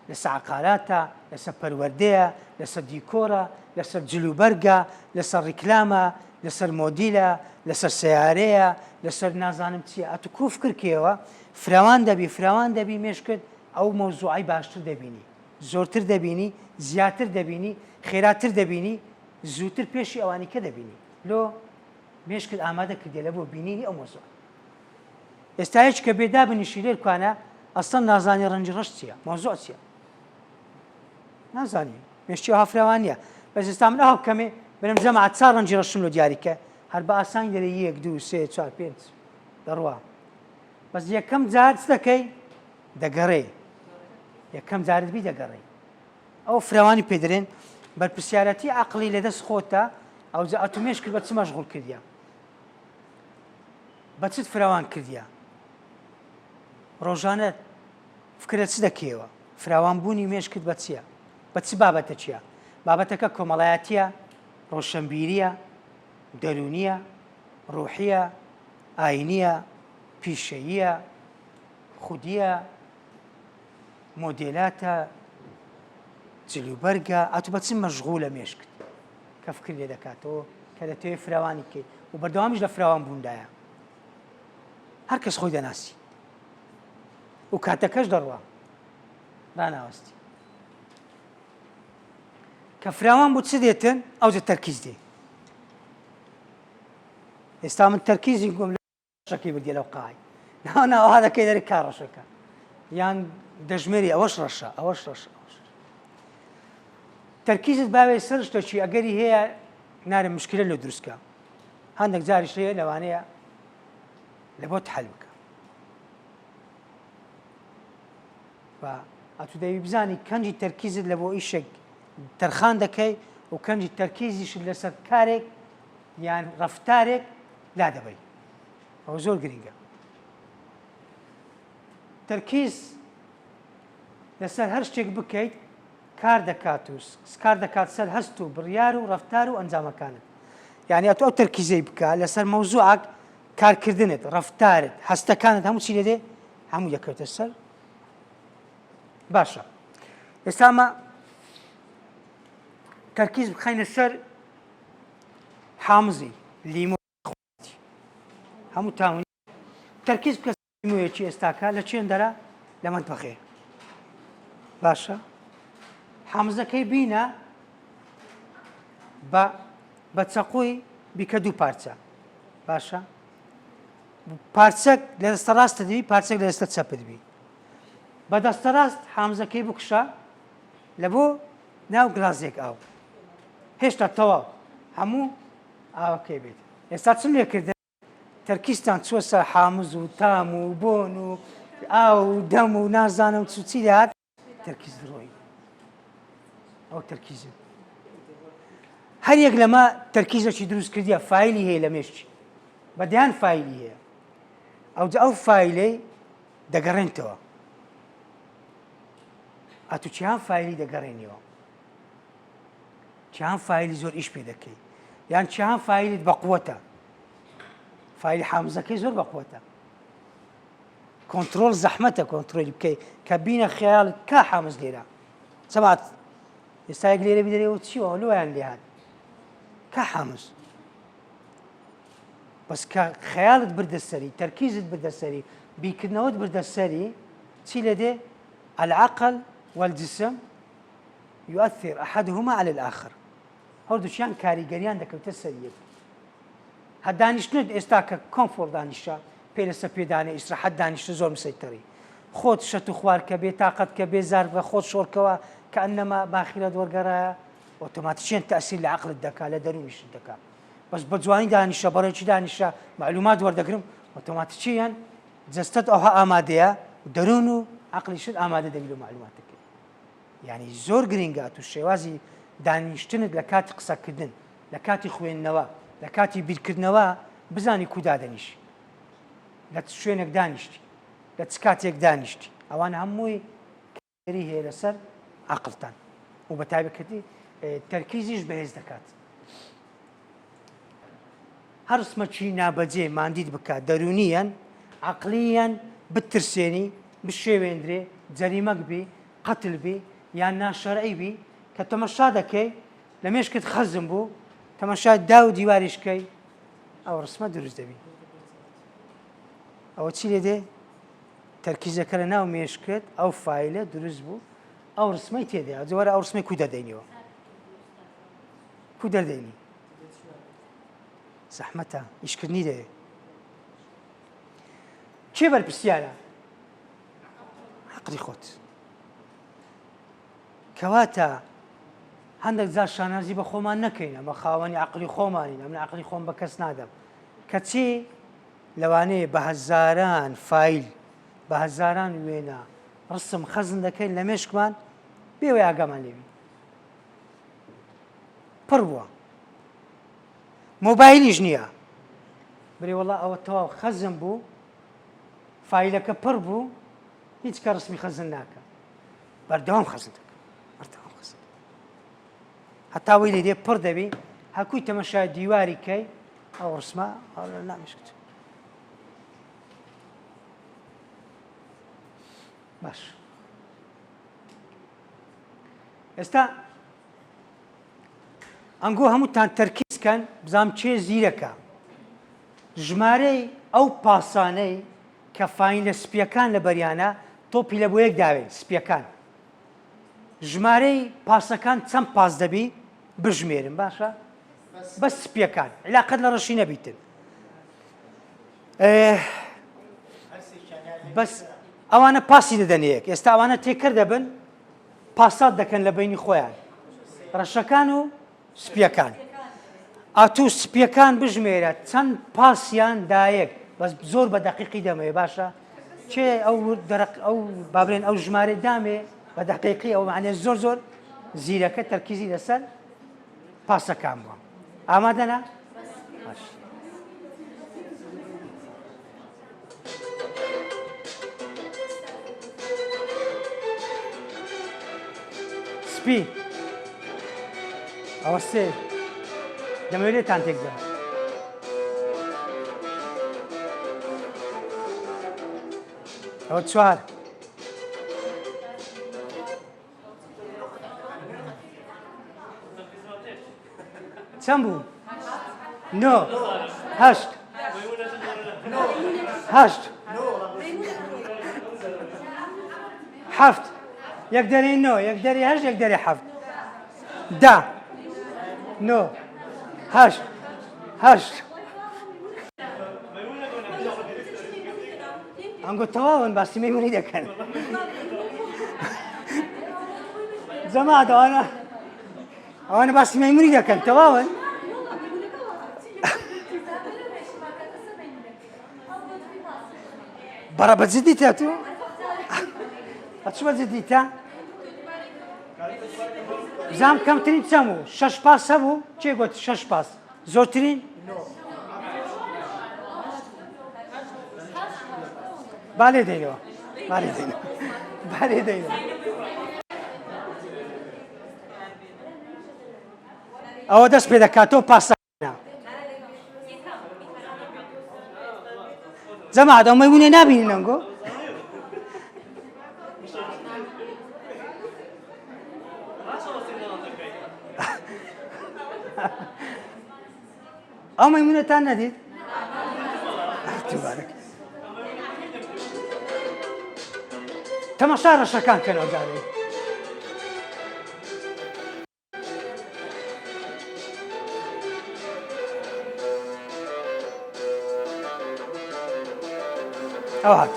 لەسەر عقاراتە لەسەر پەروەردەیە لەسەر دیکۆرە لەسەر جلوبەرگە لەسەر ڕیکلامە لەسەر مۆدیلە لەسەر سیارەیە لەسەر نازانم چییە ئەتو کوف کردکەوە فراوان دەبی مێشکت ئەو مەوزوعی باشتر دەبینی زۆرتر دەبینی زیاتر دەبینی خێراتر دەبینی زووتر پێشی ئەوانی کە دەبینی لۆ مێشکت ئامادە کردێ لە بۆ بینینی ئەو مۆزوع ئێستا هیچ کە بێدا بنیشی لێر کوانە ئەسڵ نازانی ڕەنجی ڕەش چییە مۆزوع چییە نازانی مێشتی ئەوها فراوان نییە بەس ئێستا من ئەو بکەمێ بەرەم جەماعەت چا ڕەنجی ڕەشم لۆ دیاریکە هەر بە ئاسانی دەرێ 1 2 3 4 5 دەڕوا بەس یەکەم جار چ دەکەی دەگەڕێ یەکەم جارت بی دەگەڕێ ئەو فراوانی پێدرێن بەرپرسیارەتی عەقڵی لەدەست خۆتە ئەوجا ئەتو مێشکت بە چ مەشغوڵ کردیە بە چت فراوان کردیە ڕۆژانە فکرە چ دەکەیەوە فراوانبوونی مێشکت بە چییە بە چ بابەتە چییە بابەتەکە کۆمەڵایەتیە ڕۆشنبیریە دەرونیە ڕوحیە ئاینیە پیشەییە خودیە مۆدێلاتە جلوبەرگە ئەتو بە چ مەشغوڵە مێشکت کە فکر لێ دەکاتەوە کە دەتەوێت فراوانی بکەیت و بەردەوامیش لە فراوان بووندایە هەر کەس خۆی دەناسی و کاتەکەش دەڕوا ڕناوەستی کە فراوان بوو چ دێتن ئەوجە تەرکیز دێ ئێستا من تەرکیزی گوم لە ڕەشەکەی بردیە لەو قاعی ناوەها دەکەی دەری کار ڕەشەکە یان دەژمێری ئەوەش ڕەشە ئەوەش ڕەشە تەرکیزت باوێ سەر شتێکی ئەگەری هەیە نارە مشکلە لێ دروستکە هەندێک جاریش هەیە لەوانەیە لە بۆت حەل بکە و ئەتو دەوی بزانی کەنجی تەرکیزت لە بۆ ئیشێک تەرخان دەکەی و کەنجی تەرکیزیشت لەسەر کارێک یان ڕەفتارێک لا دەبەی ئەوە زۆر گرنگە تەرکیز لەسەر هەر شتێک بکەیت کار دەکات و کار دەکات سەر هەست و بڕیار و ڕەفتار و ئەنجامەکانت یعنی ئەتو ئەو تەرکیزەی بکە لەسەر مەوزوعێک کارکردنت ڕەفتارت هەستەکانت هەموو چی لێ دێ هەموو یەکەوتە سەر باشە ئێستا ئەمە تەرکیز بخەینە سەر حامزی لیمۆ هەموو تاوانی تەرکیز بکە لیمۆیەکی ئێستاکە لە چێن دەرە لە مەنتەخێ باشە حامزەکەی بینە بە چەقۆی بیکە دوو پارچە باشە پارچەک لە دەستە ڕاستە دەبی پارچەک لە دەستە چەپت بی بە دەستە ڕاست حامزەکەی بکشە لە بۆ ناو گلازێک ئاو هێشتا تەواو هەموو ئاوەکەی بێت ئێستا چم لێکردن تەرکیزتان چوە سەر حامز و تام و بۆن و ئاو و دەم و نازانم چی دەهات تەرکیز دڕۆی ئەو تەرکیزە هەر یەک لەمە تەرکیزێکی دروست کردیە فایلی هەیە لە مێشتی بەدیان فایلی هەیە ئەوجا ئەو فایلەی دەگەڕێنتەوە ئەتو چیان فایلی دەگەڕێنیەوە چیان فایلی زۆر ئیش پێ دەکەی یان چیان فایلیت بە قووەتە فایلی حامزەکەی زۆر بە قووەتە کۆنتڕۆڵ زەحمەتە کۆنتڕۆلی بکەی کە بینە خەیاڵت کا حامز لێرە سەبات ئێستا یەک لێرە بدەرێەوە چیوە لۆیان لێ هات کا حامز بەس کە خەیاڵت بردە سەری تەرکیزت بردە سەری بیکردنەوەت بردە سەری چی لە دێ العقل والجسم يؤثر أحدهما على الآخر هەردووچیان کاریگەریان دەکەوتە سەریەک هەر دانیشتنت ئێستا کە کۆمفۆر دانیشە پێ لەسەر پێدانە ئیسراحەت دانیشتە زۆر مسەیتەڕی خۆت شەت و خوار کە بێ تااقەت کە بێزار بە خۆت شۆڕکەوە کە ئەنەما باخیرەت وەرگەڕایە ئۆتۆماتیکیان تەسیل لە عقلت دەکات لە دەروونیشت دەکات بەس بە جوانی دانیشە بەڕێکی دانیشە معلومات وەردەگرم ئۆتۆماتیکیان جەستت ئەوها ئامادەیە دەروون و عقلیشت ئامادە دەبی لە معلوماتەکە یعنی زۆر گرنگە و شێوازی دانیشتنت لە کاتی قسەکردن لە کاتی خوێندنەوە لە کاتی بیرکردنەوە بزانی کودا دەنیشی لە شوێنێک دانیشتی لە چ کاتێک دانیشتی ئەوان هەمووی کاری هەیە لەسەر عقلتان و بە تایبەتی تەرکیزیش بەهێز دەکات هەر ڕسمەکی نابەجێ ماندید بکات دەرونیەن عقلیەن بترسێنی بشێوێندرێ جەریمەک بی قەتل بی یان ناشەرعی بی کە تەمەشا دەکەی لە مێشکت خەزم بوو تەمەشا دا و دیواریشکەی ئەو ڕسمە دروست دەبی ئەوە چی لێ دێ تەرکیزەکە لە ناو مێشکت ئەو فایلە دروست بوو ئەو ڕسمەی تێدێ جوارە ئەو ڕسمەی کو دەدەینەوە کو دەردەینی زەحمەتە ئیشکردنی دەوێ کێ بەرپرسیارە عەقڵی خۆت کەواتە هەندێک جار شانازی بە خۆمان نەکەین ئەمە خاوەنی عەقڵی خۆمانین ئەمن عەقڵی خۆم بە کەس نادەم کەچی لەوانەیە بە هەزاران فایل بە هەزاران وێنە ڕسم خەزم دەکەین لە مێشکمان بێوە ئاگامان لێبی پڕ بووە مۆبایلیش نییە بڵێ وەڵا ئەوە تەواو خەزم بوو فایلەکە پڕ بوو هیچ کە ڕسمی خەزن ناکە بەردەوام خەزن دەکە بەردەوام خەزن هەتا وی لێدێ پڕ دەبی هەکوی تەمەشای دیواری کەی ئەو ڕسمە نامێشکت باش ئێستا ئەنگۆ هەمووتان تەرکیزکەن بزانم چێ زیرەکە ژمارەی ئەو پاسانەی کە فاین لە سپیەکان لە بەریانە تۆپی لە بۆ یەک داوێت سپیەکان ژمارەی پاسەکان چەند پاس دەبی بژمێرن باشە بەس سپیەکان علاقەت لە ڕەشی نەبیتن بەس ئەوانە پاسی دەدەنەیەک ئێستا ئەوانە تێکرد دەبن پاسات دەکەن لە بینی خۆیان ڕەشەکان و سپیەکان ئاتوو سپیەکان بژمێرە چەند پاسیان دایەک بەس زۆر بە دەقیقی دەمەوێ باشە چێ ئەو بابرێن ئەو ژمارە دامێ بە دەقیقی ئەو معنێ زۆر زۆر زیرەکە تەرکیزی لەسەر پاسەکان بووە ئامادەنا باش سپی ئەوە سێ دەمەوێت لێتان تێکدا ئەوە چوار چەند بوو نۆ هەشت هەشت حەفت یەک دەری نۆ یەک دەری هەشت یەک دەری حەفت دا نۆ هەشت هەشت ئەنگۆ تەواون باسی مەیمونی دەکەن جەماعەت ئەوانە باسی مەیمونی دەکەن تەواون بەڕە بەجددیتە تو ئەچ بەجددیتە بزانم کەمترین چەند بوو شەش پاس هەبوو چێ گوت شەش پاس زۆرترین با لێ دەینەوە با لێ دەینەوە با لێ دەینەوە ئەوە دەست پێ دەکاتەوە پاسەکانە جەماعەت ئەو مەیمونێ نابینین ئەنگۆ ئەو مەیمونەتان نەدیت تەماشا ڕەشەکان کەنەوە جارێ ئەو هات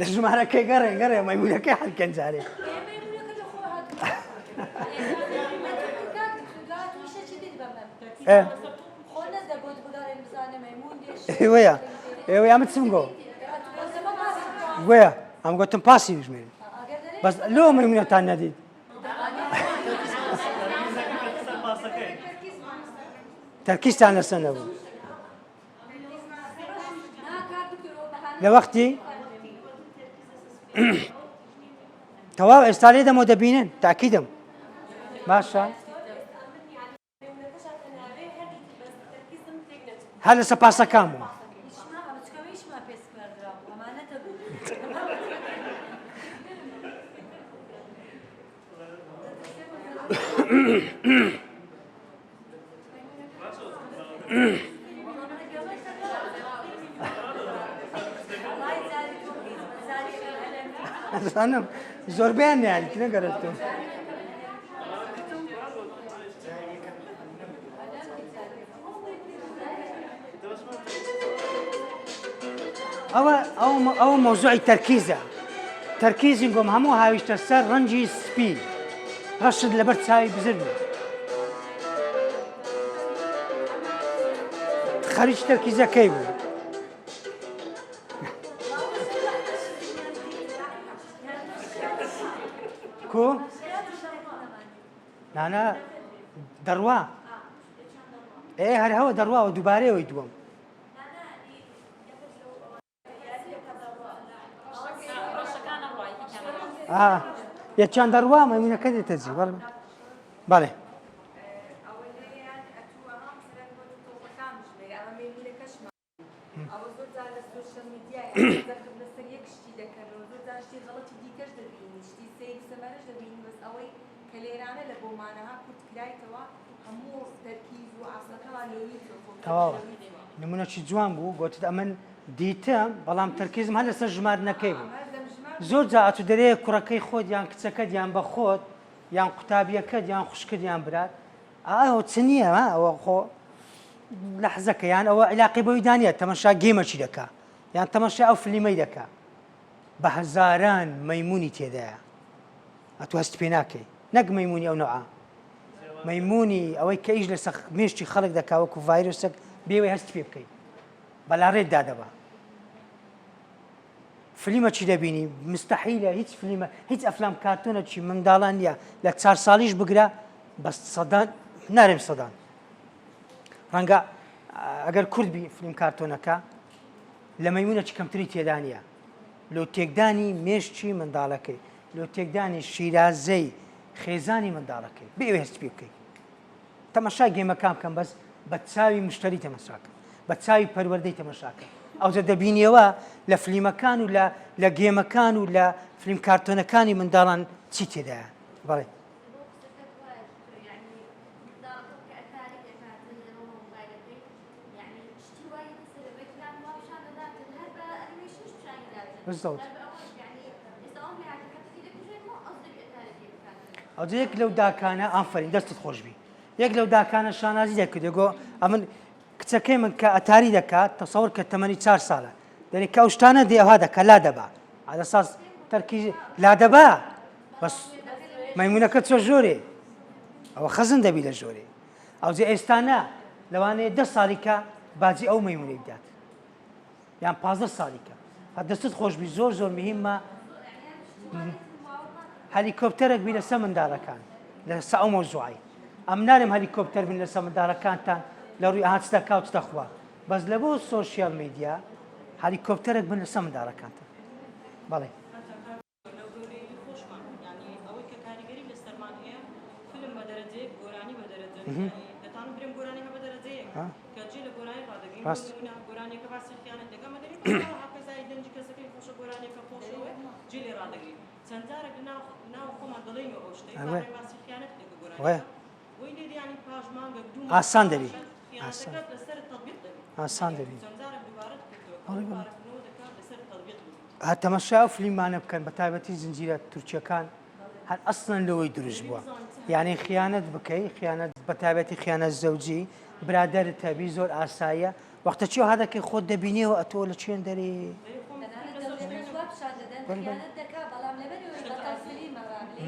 لە ژمارەکەی گەڕێ مەیمونەکەی هەڵکەن جارێ وەیە ئێوە یامە چم گۆ وەیە ئەم گوتم پاسی بژمێنێ بەس لۆ مەیمونەتان نەدیت تەرکیزتان لەسەر نەبوو لە وەختی تەواو ئێستا لێ دەمەوە دەبینن تاکیدم باشە هەر لەسەر پاسەکان بوو ئەزانم زۆربیان نیانیت نەگەرێتەوە ئەوە مۆزوعی تەرکیزە تەرکیزی گۆم هەموو هاویشتە سەر ڕەنجی سپی ڕەشت لەبەر چاوی بزر بوو خەریج تەرکیزەکەی بوو کو نانە دەڕوا هەر هەوە دەڕواوە دووبارەیەوەی دووەم یەکیان دەڕوا مەیمونەکە دێتە جێ بەڵێ تەواوە نمونەکی جوان بوو گوتت ئەمن دیتم بەڵام تەرکیزم هەر لەسەر ژمارنەکەی بوو زۆر جا ئەتو دەرەیە کوڕەکەی خۆت یان کچەکەت یان بە خۆت یان قوتابیەکەت یان خوشکت یان برات ئەوە چ نییە ئەوە خۆ لەحزەکە یان ئەوە علاقی بەوەی دانیە تەمەشا گێمەچی دەکا یان تەمەشا ئەو فلیمەی دەکا بە هەزاران مەیمونی تێدایە ئەتو هەست پێ ناکەی نەک مەیمونی ئەو نەوعە مەیمونی ئەوەی کە ئیش لەسەر مێشتی خەڵک دەکا وەکو ڤایرۆسێک بێوەی هەست پێ بکەیت بەلاڕێتدا دەبا فلیمە چی دەبینی مستەحیلە هیچ فلیمە هیچ ئەفلام کارتۆنەکی منداڵان نیە لە 4 ساڵیش بگرە بە سەدان نارێم سەدان ڕەنگە ئەگەر کوردبی فلیم کارتۆنەکە لە مەیمونەکی کەمتری تێدا نیە لۆ تێکدانی مێشتی منداڵەکەی لۆ تێکدانی شیرازەی خێزانی منداڵەکەی بێوێ هەست پێ بکەیت تەمەشای گێمەکان بکەم بەس بە چاوی مشتری تەمەشاکە بە چاوی پەروەردەی تەمەشاکە ئەوجە دەبینیەوە لە فلیمەکان و لە گێمەکان و لە فلیم کارتۆنەکانی منداڵان چی تێدایە بەڵێ ئەوجە یەک لەو داکانە ئافرین دەستت خۆشبی یەک لەو داکانە شانازی دەکردێگۆ ئەمن کچەکەی من کە ئەتاری دەکات تەسەوڕ کە تەمەنی 4 ساڵە دەنێ کە ئەو شتانە دێ ئەوها دەکە لا دەبا عادە ساز تەرکی لا دەبا بەس مەیمونەکە چۆ ژۆرێ ئەوە خەزن دەبی لە ژۆرێ ئەوجێ ئێستانە لەوانەیە 10 ساڵیکە باجی ئەو مەیمونەی بدات یان 15 ساڵیکە دەستت خۆشبی زۆر زۆر مهمە هەلیکۆپتەرێک بی لەسەر منداڵەکان لەسەر ئەو مۆزوعی ئەم نارم هەلیکۆپتەر بین لەسەر منداڵەکانتان لە ڕووی ئاهات چ دەکا و چ دەخوا بەس لە بۆ سۆشیال میدیا هەلیکۆپتەرێک بن لەسەر منداڵەکانتان بەڵێ ئاسان دەبی ئاسان دەبی تەمەشا فلیمانە بکەن بە تایبەتی زنجیرە تورکیەکان هەر ئەسڵەن لەوەی دروست بووە یعنی خیانەت بکەی خیانەت بە تایبەتی خیانەت زەوجی برادەرت هەبی زۆر ئاساییە وەختە چی هەدەکەی خۆت دەبینیەوە ئەتۆ لە چێن دەری خیانەت دەکا بەڵام لەبەرەوەی بەتەڵ فیلمە ڕابلێ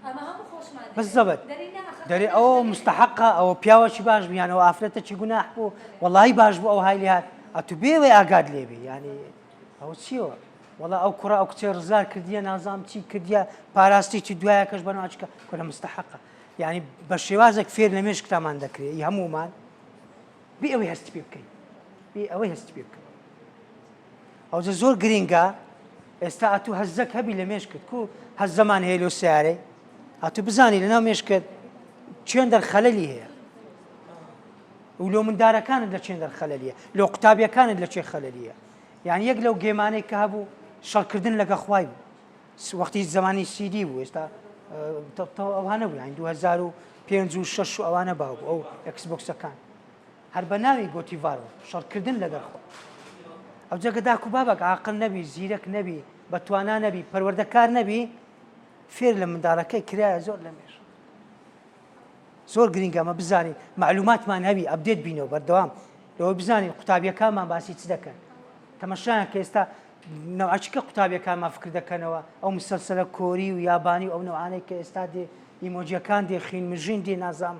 ئەمە هەموو خۆشمان بالضبط دەری ئەوە مستحقە ئەوە پیاوەکی باش بیان ئەو ئافرەتەکی گوناح بوو وەڵی باش بوو ئەو هایلی هات ئەتو بێوێ ئاگاد لێبێ ینی ئەو چیەوە وەڵا ئەو کوڕە ئەو کچێ ڕزار کردیە نازام چی کردیە پاراستێکی دوایە کەش بەناوچکە کۆلە مستحقە یعنی بە شێوازێک فێر لە مێشکتامان دەکرێت هەمومان بێ ئەوەی هەستی پێ بکەین بێ ئەوەی هەستی پێ بکەین ئەوجە زۆر گرینگە ئێستا ئەتوو هەزەک هەبی لە مێشکت کو هەز زەمان هەیە لۆ سیارەی ئەتوو بزانی لەناو مێشکت چێن دەرخەلەلی هەیە و لۆ مندارەکانت لە چێن دەرخەلەلیە لۆ قوتابیەکانت لە چێ خەلەلیە یعنی یەک لەو گێمانەی کە هەبوو شەڕکردن لەگە خوای بوو وەختی زمانی سیدی بوو ئێستا ئەوانە بوو یانی 2005 و 6 و ئەوانە باو بوو ئەو ئەکسبۆکسەکان هەر بە ناوی گۆتیڤارۆ شەڕکردن لەگەڵ خوا ئەو جەگە داک و بابک عاقڵ نەبی زیرەک نەبی بەتوانە نەبی پەروەردەکار نەبی فێر لە منداڵەکەی کرایە زۆر لە مێژ زۆر گرینگە ئەمە بزانین معلوماتمان هەبی ئەپدێت بینەوە بەردەوام لەوە بزانین قوتابیەکانمان باسی چ دەکەن تەمەشایان کە ئێستا نەوعچکە قوتابیەکانمان فکر دەکەنەوە ئەو مسەلسەلە کۆری و یابانی و ئەو نەوعانەی کە ئێستا دێ ئیمۆجیەکان دێ خین مژین دێ نازام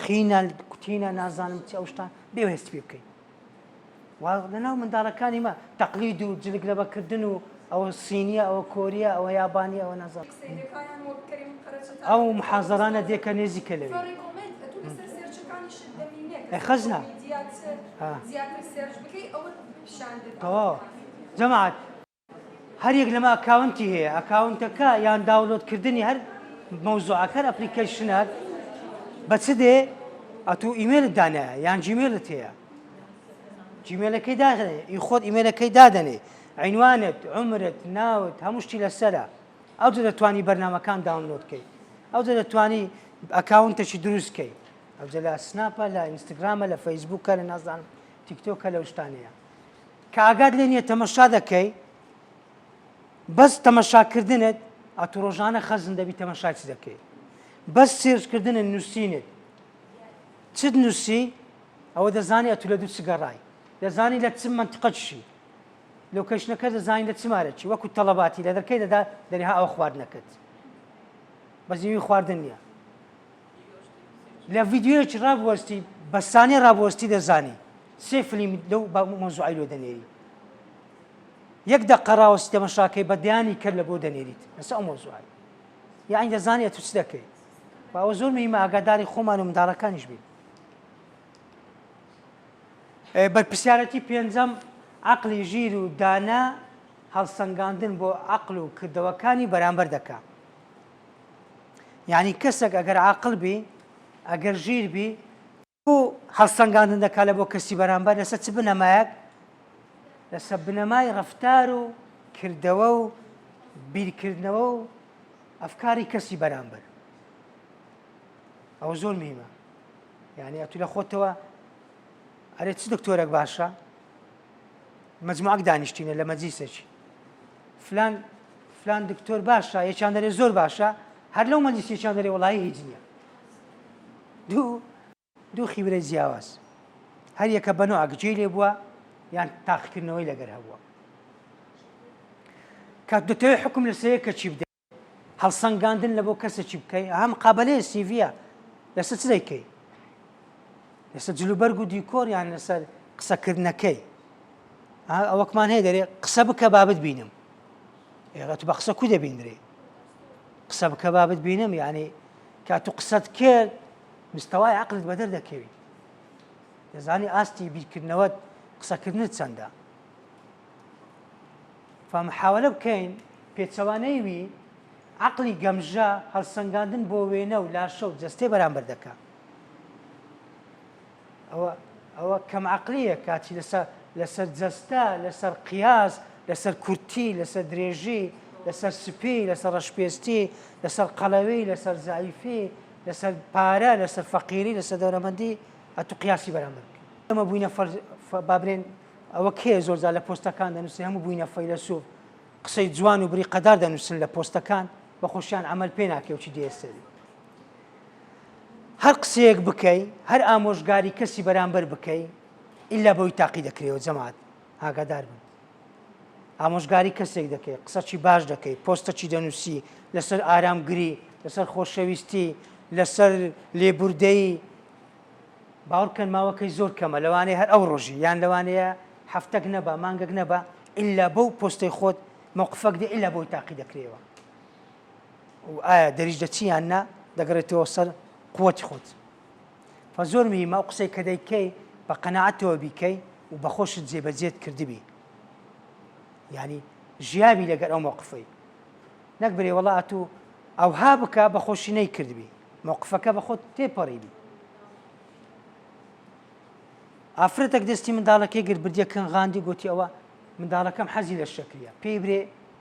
خینە کوتینە نازانم چ ئەو شتان بێوە هەست پێ بکەین لەناو منداڵەکانی مە تەقلید و جلگ لەبەکردن و ئەوە سینیە ئەوە کۆریە ئەوە یابانی ئەوە نازان ئەو محازەرانە دێکە نێزیکە لەوێ خەزنا جەماعەت هەر یەک لەمە ئەکاونتی هەیە ئەکاونتەکە یان داوڵۆدکردنی هەر مەوزوعەکە ئەپلیکیشنەر بە چ دێ ئەتوو ئیمێلت دانایە یان جیمێلت هەیە جیمێلەکەی دادەنێ ئی خۆت ئیمێلەکەی دادەنێ عینوانت عمرت ناوت هەموو شتی لەسەرە ئەوجە دەتوانی بەرنامەکان داونلۆدکەی ئەوجە دەتوانی ئەکاونتێکی دروستکەی ئەوجە لە سناپە لە ئینستاگرامە لە فەیسبووکە لە نازانم تیکتۆکە لەو شتانەیە کە ئاگات لێ نییە تەمەشا دەکەی بەس تەمەشاکردنت ئەتو ڕۆژانە خەزم دەبی تەمەشای چ دەکەی بەس سێرچکردنت نووسینت چت نووسی ئەوە دەزانی ئەتو لە دوو چگەڕای دەزانی لە چ منتقەشی لۆکەیشنەکە دەزانی لە چمارەکی وەکو تەڵەباتی لە دەرکەی دەدا دەریها ئەوە خواردنەکەت بە زیوی خواردن نییە لە ڤیددیۆیەکی ڕابوەستی بە سانێ ڕابوەستی دەزانی سێ فیلم لەو مۆزوعی لۆ دەنێری یەک دەقە ڕاوەستی تەمەشاکەی بە دیانی کرد لە بۆ دەنێریت لەسەر ئەو مۆزوعی یعنی دەزانی تو چ دەکەی ئەوە زۆر مهمە ئاگاداری خۆمان و منداڵەکانیش بین بەرپرسیارەتی پێنجەم عەقڵی ژیر و دانا هەڵسەنگاندن بۆ عەقڵ و کردەوەکانی بەرامبەر دەکات یعنی کەسێک ئەگەر عاقڵ بی ئەگەر ژیر بی بۆ هەڵسەنگاندن دەکات لە بۆ کەسی بەرامبەر لەسەر چ بنەمایەک لەسەر بنەمای ڕەفتار و کردەوە و بیرکردنەوە و ئەفکاری کەسی بەرامبەر ئەوە زۆر مهمە یعنی ئەتو لە خۆتەوە ئەرێ چ دکتۆرێک باشە مەجموعەک دانیشتینە لە مەجلیسێکی فلان دکتۆر باشە یەکیان دەرێ زۆر باشە هەر لەو مەجلیس یەکیان دەرێ وەڵایی هیچ نییە دوو خیبرەی جیاواز هەر یەکە بەنۆ ئەگجێ لێ بووە یان تاقیکردنەوەی لەگەر هەبووە کات دەتەوێت حکم لەسەر کە چی بدەیت هەڵسەنگاندن لە بۆ کەسێکی بکەیت هەم قابلەیە سیڤە لەسەر چ دەیکەی لەسەر جلوبەرگ و دیکۆر یان لەسەر قسەکردنەکەی ئەوەکمان هەیە دەرێ قسە بکە بابت بینم ئێغەت بە قسە کو دەبیندرێ قسە بکە بابت بینم یعنی کاتو قسەت کرد مستەوای عەقلت بەدەر دەکەوی دەزانی ئاستی بیرکردنەوەت قسەکردنت چەندە فمحاولە بکەین پێچەوانەی وی عەقڵی گەمژە هەڵسەنگاندن بۆ وێنە و لاشە و جەستەی بەرامبەر دەکات ئەوە کەم عەقلیە کاتی لەسەر جەستە لەسەر قیاس لەسەر کورتی لەسەر درێژی لەسەر سپی لەسەر ڕەشپێستی لەسەر قەڵەوی لەسەر زایفی لەسەر پارە لەسەر فەقیری لەسەر دەوڵەمەندی ئەتو قیاسی بەرامبەر ئەمە بووینە بابرێن ئەوە کێ زۆرجار لە پۆستەکان دەنووسن هەموو بووینە فەیلسوف قسەی جوان و بری قەدار دەنووسن لە پۆستەکان بە خۆشیان عەمەل پێ ناکەوتی دێستێری هەر قسەیەک بکەی هەر ئامۆژگاری کەسی بەرامبەر بکەی ئیلا بەوەی تاقی دەکرێەوە جەماعەت ئاگادار بن ئامۆژگاری کەسێک دەکەی قسەی باش دەکەی پۆستەی دەنووسی لەسەر ئارامگری لەسەر خۆشەویستی لەسەر لێبوردەی باوەڕکەن ماوەکەی زۆر کەمە لەوانەیە هەر ئەو ڕۆژی یان لەوانەیە هەفتەك نەبە مانگەک نەبە ئللا بەو پۆستەی خۆت مووقفەك دێ ئللا بۆی تاقی دەکرێەوە و ئایا دەریش دەچیان نا دەگەڕێتەوە سەر قووەتی خۆت فە زۆر میمە ئەو قسەی کە دەیکەی بە قەناعەتەوە بیکەی و بە خۆشت جێبەجێت کردبی یعنی ژیابی لەگەر ئەو مووقفەی نەک برێ وڵات و ئەوها بکە بە خۆشی نەیکردبی مووقفەکە بە خۆت تێپەڕیبی ئافرەتێک دەستی منداڵەکەی گر بردیەکەن غاندی گوتی ئەوە منداڵەکەم حەزی لە شەکریە پێی برێ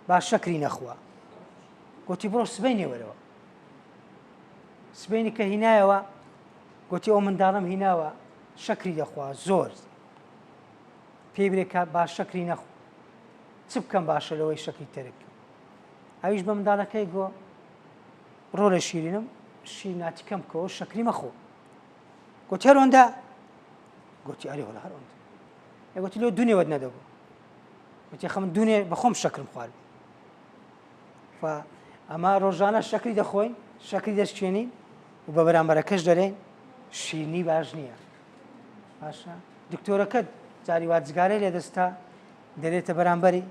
با شەکری نەخوا گوتی بڕۆ سبەینێ وەرەوە سبەینی کە هینایەوە گوتی ئەو منداڵم هیناوە شەکری دەخوا زۆر پێی برێکە با شەکری نەخوا چ بکەم باشە لەوەی شەکری تەرک ئەویش بە منداڵەکەی گۆ ڕۆ لە شیرینم شیریناتیکەم بکەوە شەکری مەخۆ گوتی هەرۆندا گوتی ئەرێ وەڵا هەرۆندا گوتی لێ دوونێوەت نەدەبوو گوتی خەمن دوونێ بەخۆم شەکرم خوارد ئەمە ڕۆژانە شەکری دەخۆین شەکری دەستچێنین و بە بەرامبەرەکەش دەرێن شیرنی باش نییە باشە دکتۆرەکەت جاری وا جگارەی لێ دەستا دەرێتە بەرامبەری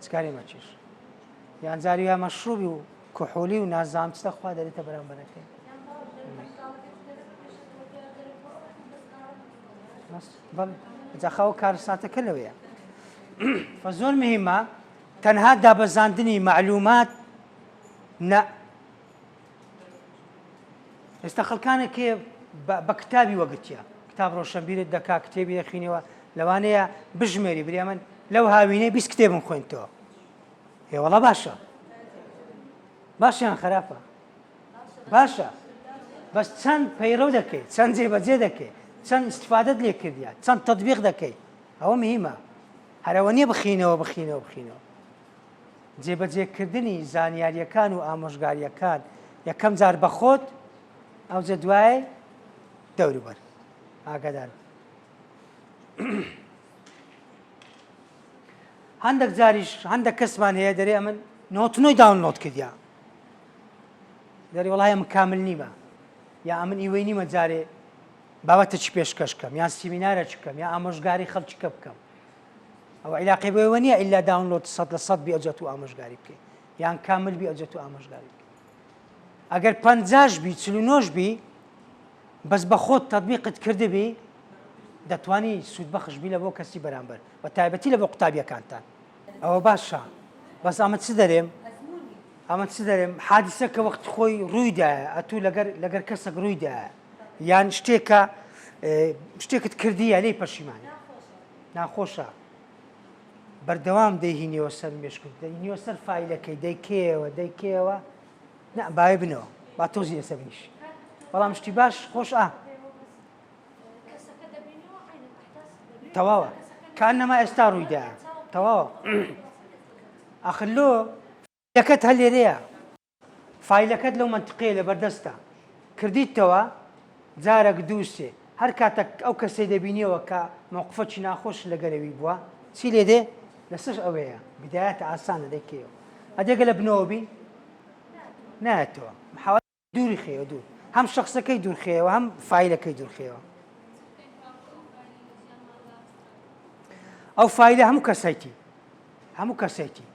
جگارێ مەچێش یان جاری وا مەشروبی و کحولی و نازام چتە خوا دەرێتە بەرامبەرەکەی جاخەوە کارساتەکە لەوەیە فە زۆر مهمە تەنها دابەزاندنی معلومات نە ئێستا خەڵکانێکێ بە کتابی وەگرتیا کتاب ڕۆشنبیرت دەکا کتێبی دەخوێنەوە لەوانەیە بژمێری برێ من لەو هاوینەی 20 کتێبم خوێنتەوە هێوەڵە باشە باشیان خراپە باشە بەس چەند پەیڕەو دەکەیت چەند جێبەجێ دەکەیت چەند استفادەت لێ کردیا چەند تەطبیق دەکەیت ئەوە مهمە هەرەوە نییە بخینەوە جێبەجێکردنی زانیاریەکان و ئامۆژگاریەکان یەکەم جار بە خۆت ئەو جە دوایە دەوروبەر ئاگادار هەندێک جاریش هەندێک کەسمان هەیە دەرێ ئەمن نۆتنۆی داونلۆد کردیا دەری وڵایە من کامل نیمە یا ئەمن ئیوەی نیمە جارێ بابەتە چی پێشکەش بکەم یان سیمینارە چ بکەم یا ئامۆژگاری خەڵکیکە بکەم ئەوە عیلاقی بەوە نییە ئیلا داونلۆد 100% بی ئەجەت و ئامۆژگاری بکەیت یان کامل بی ئەجەت و ئامۆژگاری بکەیت ئەگەر 50 بی 49 بی بەس بە خۆت تەطبیقت کردبی دەتوانی سوودبەخش بی لە بۆ کەسی بەرامبەر بە تایبەتی لە بۆ قوتابیەکانتان ئەوە باشە بەس ئەمە چ دەرێم حادیسە کە وەخت خۆی ڕوویدایە ئەتوو لەگەر کەسێک ڕوویدایە یان شتێکت کردیە لێی پەشیمانە ناخۆشە بەردەوام دەیهینەوە سەر مێشکرد دەیهینەوە سەر فایلەکەی دەیکێەوە نە باێ بنەوە با تۆزی لەسەر بنیش بەڵام شتی باش خۆش تەواوە کانەما ئێستا ڕوویدایە تەواوە ئاخلۆ فایلەکەت هەر لێرەیە فایلەکەت لەو منتقەیە لە بەردەستە کردیتەوە جارێک دووسێ هەر کاتێک ئەو کەسەی دەبینیەوە کە مووقفەکی ناخۆش لەگەرەوی بووە چی لێ دێ لەسەر ئەوەیە بدایەتە ئاسانە دەیکەوە ئەدێگە لە بنەوە بی نایەتەوە محاوە دووری خێوە دوور هەم شخصەکەی دوورخێەوە هەم فایلەکەی دوورخێەوە ئەو فایلە هەموو کەسێتی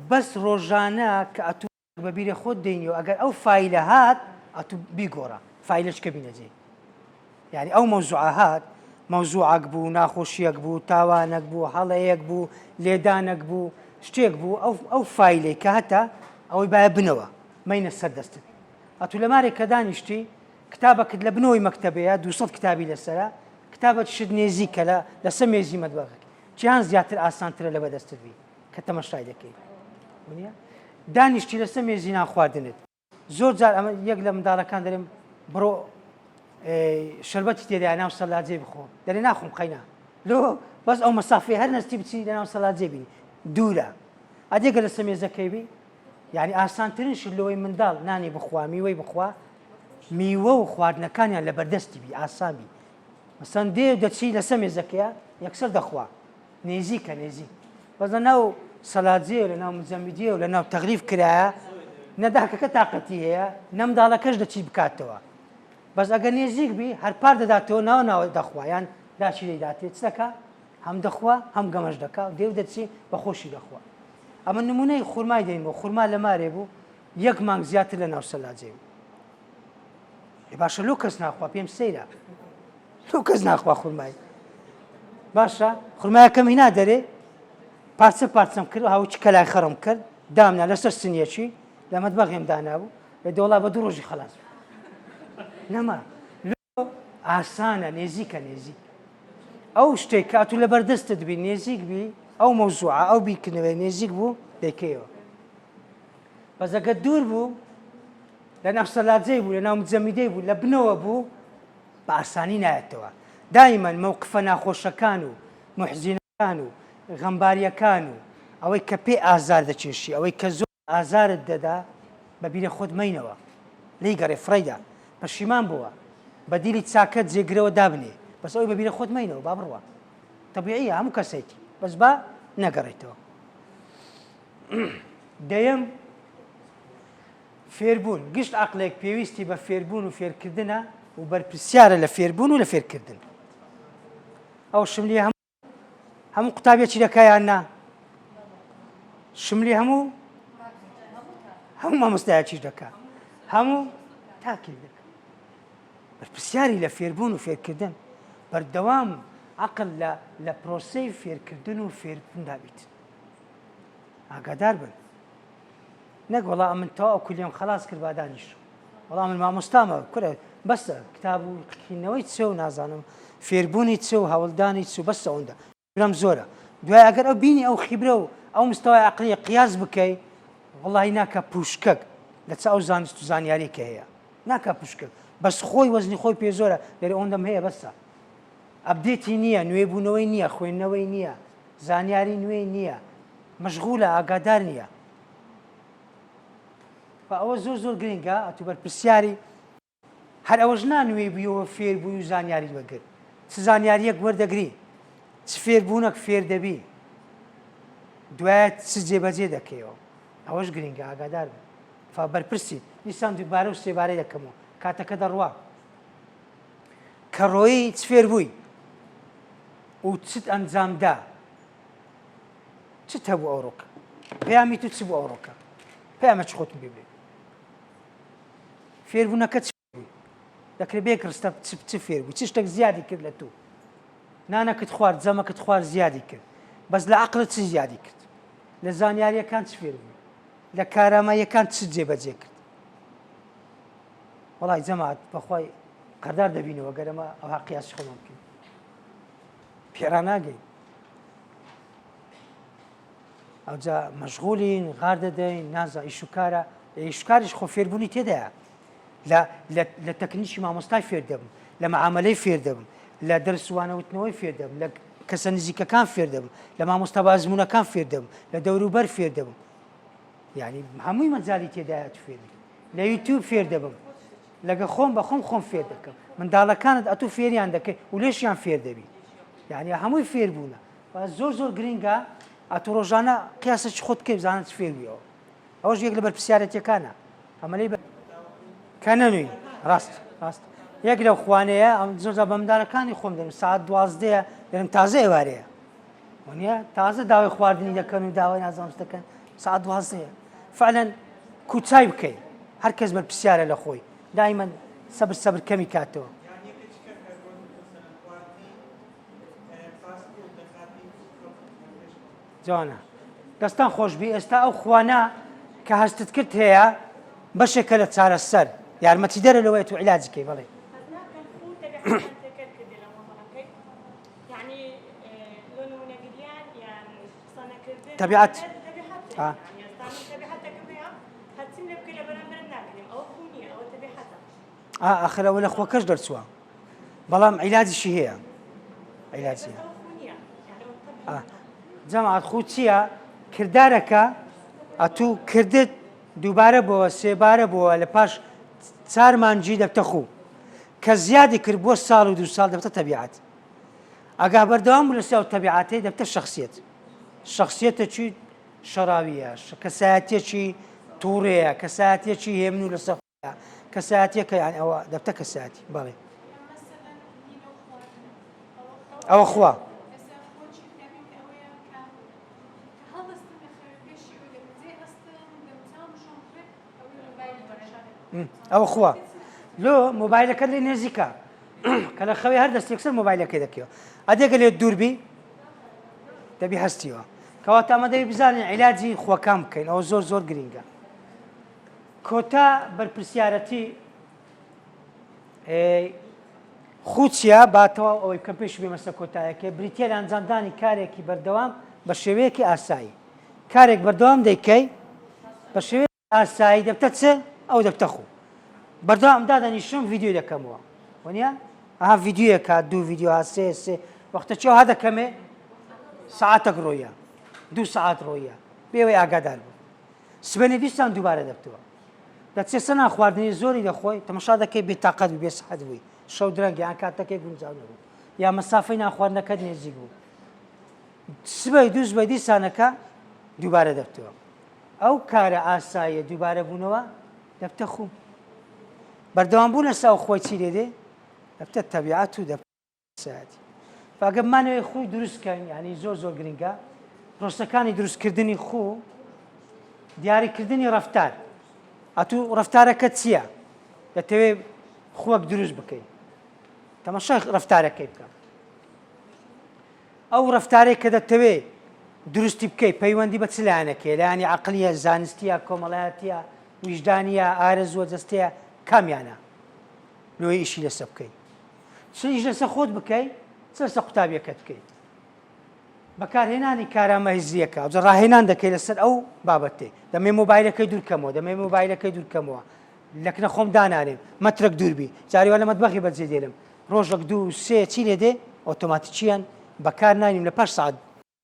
بەس ڕۆژانە کە ئەتوو بەبیرە خۆت دێنیەوە ئەگەر ئەو فایلە هات ئەتوو بیگۆڕە فایلەشکە بینەجێ یعنی ئەو مەوزوعە هات مەوزوعەک بوو ناخۆشیەک بوو تاوانێک بوو هەڵەیەک بوو لێدانێک بوو شتێک بوو ئەو فایلەی کە هەتا ئەوەی باە بنەوە مەینە سەر دەستت ئەتوو لە مارێک کە دانیشتی کتابەکەت لە بنەوەی مەکتەبەیە 200 کتابی لەسەرە کتابەت شت نێزیکە لەسەر مێزی مەدبەغەکە چیان زیاتر ئاسانترە لە بەدەستت بی کە تەمەشای دەکەیت دانیشتی لەسەر مێزی ناخواردنت زۆر جار ئەمە یەک لە منداڵەکان دەرێم بڕۆ شربەتی تێدای ناو سەلاجێ بخۆ دەرێ ناخۆم قەینا لۆ بەس ئەو مەسافەی هەر نەستی بچی لە ناو سەلاجێ بینی دوورە ئەدێگە لەسەر مێزەکەی بی یعنی ئاسانترنش لەوەی منداڵ نانی بخوا میوەی بخوا میوە و خواردنەکانیان لە بەردەستی بی ئاسان بی مەسەن دێ دەچی لەسەر مێزەکەیە یەکسەر دەخوا نێزیکە نێزی بەزە ناو سەلاجێ لە ناو مزەمیدیە و لە ناو تەغلیف کرایە نەداکەکە تااقەتی هەیە نەمداڵەکەش دەچی بکاتەوە بەس ئەگەر نێزیک بی هەرپار دەداتەوە ناو دەخوا یان داچی دەیداتێت چ دەکا هەم دەخوا هەم گەمەش دەکا و دێو دەچی بە خۆشی دەخوا ئەمە نمونەی خورمای دەین بۆ خورما لە مارێ بوو یەک مانگ زیاتر لە ناو سەلاجێ باشە لۆ کەس ناخوا پێم سەیرە لۆ کەس ناخوا خورمای باشە خورمایەکەم هینا دەرێ پارچە پارچەم کرد هاوچ کەلای خەڕم کرد دامنا لەسەر سنیەکی لە مەتبەخێم دانابوو لە دەوڵا بە دوو ڕۆژی خەلاص نەما لۆ ئاسانە نێزیکە نێزیک ئەو شتێک کە ئەتوو لە بەردەستت بی نێزیک بی ئەو مەوزوعە ئەو بیکردنەوەی نێزیک بوو دەیکەیەوە بەس ئەگەر دوور بوو لە ناو سەلاجەی بوو لە ناو مزەمیدەی بوو لە بنەوە بوو بە ئاسانی نایەتەوە دایمەن مەوقفە ناخۆشەکان و محزینەکان و غەمباریەکان و ئەوەی کە پێ ئازار دەچێشی ئەوەی کە زۆر ئازارت دەدا بە بیرە خۆت مەینەوە لی گەڕێ فڕیدا پەشیمان بووە بە دیلی چاکەت جێگرەوە دابنێ بەس ئەوی بە بیرە خۆت مەینەوە با بڕوە تەبیعیە هەموو کەسێکی بەس با نەگەڕێتەوە دەیەم فێربوون گشت عەقڵێک پێویستی بە فێربوون و فێرکردنە و بەرپرسیارە لە فێربوون و لە فێرکردن ئەو شملی هەموو قوتابێکی دەکایان نا شملی هەموو مامۆستایەکیش دەکا هەموو تاکی دەکا بەرپرسیاری لە فێربوون و فێرکردن بەردەوام عەقڵ لە پرۆسەی فێرکردن و فێربووندا بیت ئاگادار بن نەک وەڵام من تەواو کولیەم خەلاص کرد با دانیشتم وەڵام من مامۆستامە کورە بەسە کتاب و خوێندنەوەی چێ و نازانم فێربوونی چێ و هەوڵدانی چ و بەسە ئەوەندە برام زۆرە دوای ئەگەر ئەو بینی ئەو خیبرە و ئەو مستەوای عەقڵیە قیاس بکەی وەڵاهی ناکە پوشکەک لە چ ئەو زانست و زانیاری کە هەیە ناکە پوشکەک بەس خۆی وەزنی خۆی پێ زۆرە لەرێ ئەوەندەم هەیە بەسە ئەبدێتی نییە نوێبوونەوەی نییە خوێندنەوەی نییە زانیاری نوێی نییە مەشغولە ئاگادار نییە ئەوە زۆر زۆر گرنگە ئەتوو بەرپرسیاری هەر ئەوەش نانوێ بوویەوە فێر بووی و زانیاری وەرگرت چ زانیاریەک وەردەگری چ فێربوونەک فێر دەبی دوایە چ جێبەجێ دەکەیەوە ئەوەش گرنگە ئاگادار بن فا بەرپرسی دیسان دووبارە و سێبارەی دەکەمەوە کاتەکە دەڕوا کە ڕۆیی چ فێر بووی و چت ئەنجامدا چت هەبوو ئەوڕۆکە پەیامی تو چ بوو ئەوڕۆکە پەیامە چ خۆتم بێ فێربوونەکە چ بووی دەکرێت بێک ڕستە چ فێر بووی چ شتێک زیادی کرد لە تۆ نانەکەت خوارد جەمەکەت خوارد زیادی کرد بەس لە عەقڵت چ زیادی کرد لە زانیاریەکان چ فێر بووی لە کاراماییەکان چ جێبەجێ کرد وەڵای جەماعەت بەخوای قەردار دەبینەوە گەر ئەمە ئەوها قیاسی خۆمان بکەین پێرا ناگەین ئەوجا مەشغولین غار دەدەین نازە ئیشوکارە ئیشکاریش خۆ فێربوونی تێدایە لە تەکنیکی مامۆستای فێر دەبم لە مەعامەلەی فێر دەبم لە دەرسوانەوتنەوەی فێر دەبم لە کەسە نزیکەکان فێر دەبم لە مامۆستا بازمونونەکان فێر دەبم لە دەوروبەر فێر دەبم یعنی هەمووی مەجای تێدایە تو فێر لە یوتیوب فێر دەبم لەگە خۆم بە خۆم فێر دەکەم منداڵەکانت ئەتوو فێریان دەکەی و لێشیان فێر دەبی یعنی هەمووی فێر بوونە زۆر زۆر گرنگە ئەتو ڕۆژانە قیاسەی خۆت کەی بزانت چ فێر بوویەوە ئەوەش یەک لە بەرپرسیارەتیەکانە ئەمەلەی کە نەنووی ڕاست یەک لەو خوانەیە ئەم زۆرجار بە منداڵەکانی خۆم دەم ساعت 12 دەرم تازە ئێوارەیە وانە تازە داوای خواردنی دەکەن و داوای نازانم دەکەن ساعت 12 فعلەن کوچای بکەین هەر کەس بەرپرسیارە لە خۆی دایمەن سەبر کەمی کاتەوە جوانە دەستان خۆشبی ئێستا ئەو خوانە کە هەستت کرد هەیە بەشێکە لە چارەسەر یارمەتی دەرە لەوەی تو عیلاجیکەی بەڵێ طبیعت ئاخر ئەوە لە خۆکەش دەرچووە بەڵام عیلاجیشی هەیە عیلاجی جەماعەت خۆ چییە کردارەکە ئەتوو کردت دووبارە بۆەوە سێبارە بووە لە پاش 4 مانجی دەبتە خوو کە زیادی کرد بۆ ساڵ و 2 ساڵ دەبتە تەبیعەت ئەگا بەردەوام بوو لەسەر ئەو تەبیعەتەی دەبتە شەخسیەت شەخسیەتە چی شەڕاویە کەسایەتێکی تووڕەیە کەسایەتێکی هێمن و لەسەر کەسایەتێکە یان ئەوە دەبتە کەسایەتی بەڵێ ئەوە خوا ئەوە خوا لۆ مۆبایلەکە لێ نێزیکە کە لە خەوی هەر دەستێکسەر مۆبایلەکەی دەکەوە ئەدێگە لێت دووربی دەبی هەستیوە کەواتە ئەمە دەبی بزانین عیلاجی خۆکان بکەین ئەوە زۆر زۆر گرینگە کۆتا بەرپرسیارەتی خوچیە باتەوە ئەوەی بکەم پێش بێمە سەر کۆتایەکە بریتە لە ئەنجامدانی کارێکی بەردەوام بە شێوەیەکی ئاسایی کارێک بەردەوام دەیکەی بە شێوەیەکی ئاسایی دەبتە چ ئەو دەبتە خۆ بەردەوام دادەنیشم ڤیدیۆ دەکەمەوە وەنیە ئەها ڤیدیۆیەکە دوو ڤیدیۆ سێ وەختە چێ ها دەکەمێ سەعاتێک ڕۆیە 2 سەعات ڕۆیە بێوەی ئاگادار بوو سبەی دیسان دووبارە دەبتەوە دەچێ سەنا خواردنی زۆری دەخۆی تەماشا دەکەی بێتاقەت بێ سەحەت بووی شەو درەنگی یان کاتەکەی گونجاو نەبوو یا مەسافەی ناخواردنەکەت نێزیک بوو سبەی دوو دیسانەکە دووبارە دەبتەوە ئەو کارە ئاساییە دووبارە بوونەوە دەبتە خوم بەردەوام بوو لەسا خۆی چی لێدێ دەبتە تەبیعەت و دەبتە فاگە بمانەوەی خۆی دروستکەین ینی زۆر زۆر گرنگە پرۆسەکانی دروستکردنی خۆ دیاریکردنی ڕەفتار ئەتوو ڕەفتارەکە چییە دەتەوێت خۆک دروست بکەیت تەماشای ڕەفتارەکەی بکە ئەو ڕەفتارێک کە دەتەوێت دروستی بکەیت پەیوەندی بە چ لایەنەکەی لایەنی عەقلیە زانستیە کۆمەڵایەتیە ویژدانیە ئارەزووە جەستەیە کامیانە لۆی ئیشی لەسەر بکەیت چ ئیش لەسەر خۆت بکەیت چ لەسەر قوتابیەکەت بکەیت بەکارهێنانی کارامە هزیەکە ئەوجە ڕاهێنان دەکەی لەسەر ئەو بابەتێ دەمێ مۆبایلەکەی دوورکەمەوە دەمێ مۆبایلەکەی دوورکەمەوە لەکنە خۆم دانانێن مەترک دووربی جاریوا لە مەتبەخی بەجێ دێنم ڕۆژێک 2 3 چی لێ دێ ئۆتۆماتیکیان بەکار نانیم لە پاش سعات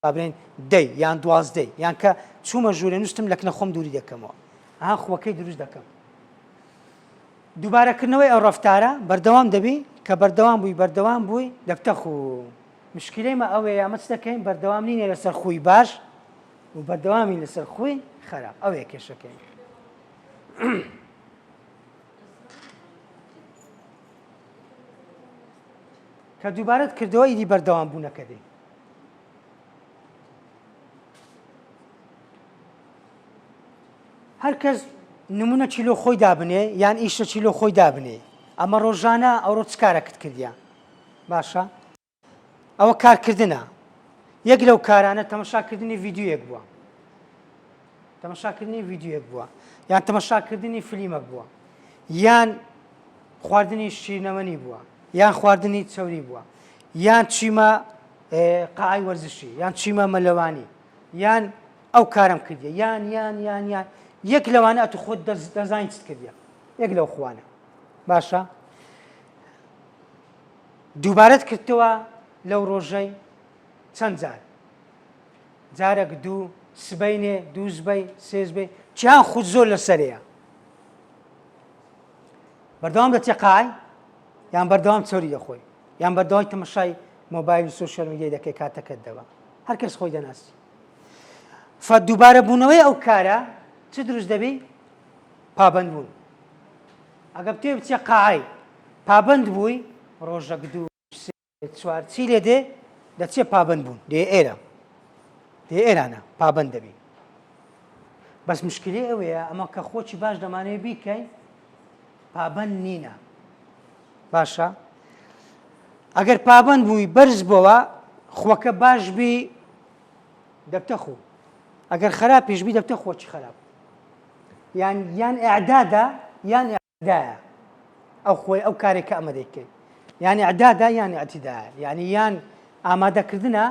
بابرێن 10 یان 12 یان کە چوومە ژوورێ نووسم لەکنە خۆم دووری دەکەمەوە ئەها خوەکەی دروست دەکەم دووبارەکردنەوەی ئەو ڕەفتارە بەردەوام دەبی کە بەردەوام بووی دەبتە خو مشکلەیمە ئەوەیە ئەمە چ دەکەین بەردەوام نینە لەسەر خۆی باش و بەردەوامی لەسەر خۆی خراپ ئەوەیە کێشەکەین کە دووبارەت کردەوە ئیدی بەردەوام بوونەکە دێ هەر کەس نمونە چیلۆ خۆی دابنێ یان ئیشە چیلۆ خۆی دابنێ ئەمە ڕۆژانە ئەوڕۆ چ کارەکەت کردیان باشە ئەوە کارکردنە یەک لەو کارانە تەماشاکردنی ڤیدیۆیەک بووە تەماشاکردنی ڤیدیۆیەک بووە یان تەماشاکردنی فلیمەک بووە یان خواردنی شیرنەوەنی بووە یان خواردنی چەوری بووە یان چیمە قاعی وەرزشی یان چیمە مەلەوانی یان ئەو کارم کردیە یان یەک لەوانە ئەتو خۆت دەزانیت چت کردیە یەک لەو خوانە باشە دووبارەت کردەوە لەو ڕۆژەی چەند جارێک 2 سبەینێ 2 سبەی 3 سبەی چیان خود زۆر لەسەرەیە بەردەوام دەچێ قاعی یان بەردەوام چۆری دەخۆی یان بەردەوای تەماشای مۆبایل و سۆشیال میدیای دەکەی کاتەکەت دەوە هەر کەس خۆی دەناسی فە دووبارە بوونەوەی ئەو کارە چ دروست دەبی پابەند بوون ئەگە بتێ بچێ قاعی پابەند بووی ڕۆژێک 2 3 4 چی لێ دێ دەچێ پابەند بوون دێ ئێرانە پابەند دەبی بەس مشکلی ئەوەیە ئەمە کە خۆکی باش دەمانەوێت بیکەین پابەند نینە باشە ئەگەر پابەند بووی بەرز بۆەوە خۆکە باش بی دەبتە خۆ ئەگەر خراپیش بی دەبتە خۆکی خراپ یان ئەعدادە یان ئەعدایە ئەو خۆی ئەو کارێکە ئەمە دەیکەین یانی ئەعدادە یان ئەعتیدایە یعنی یان ئامادەکردنە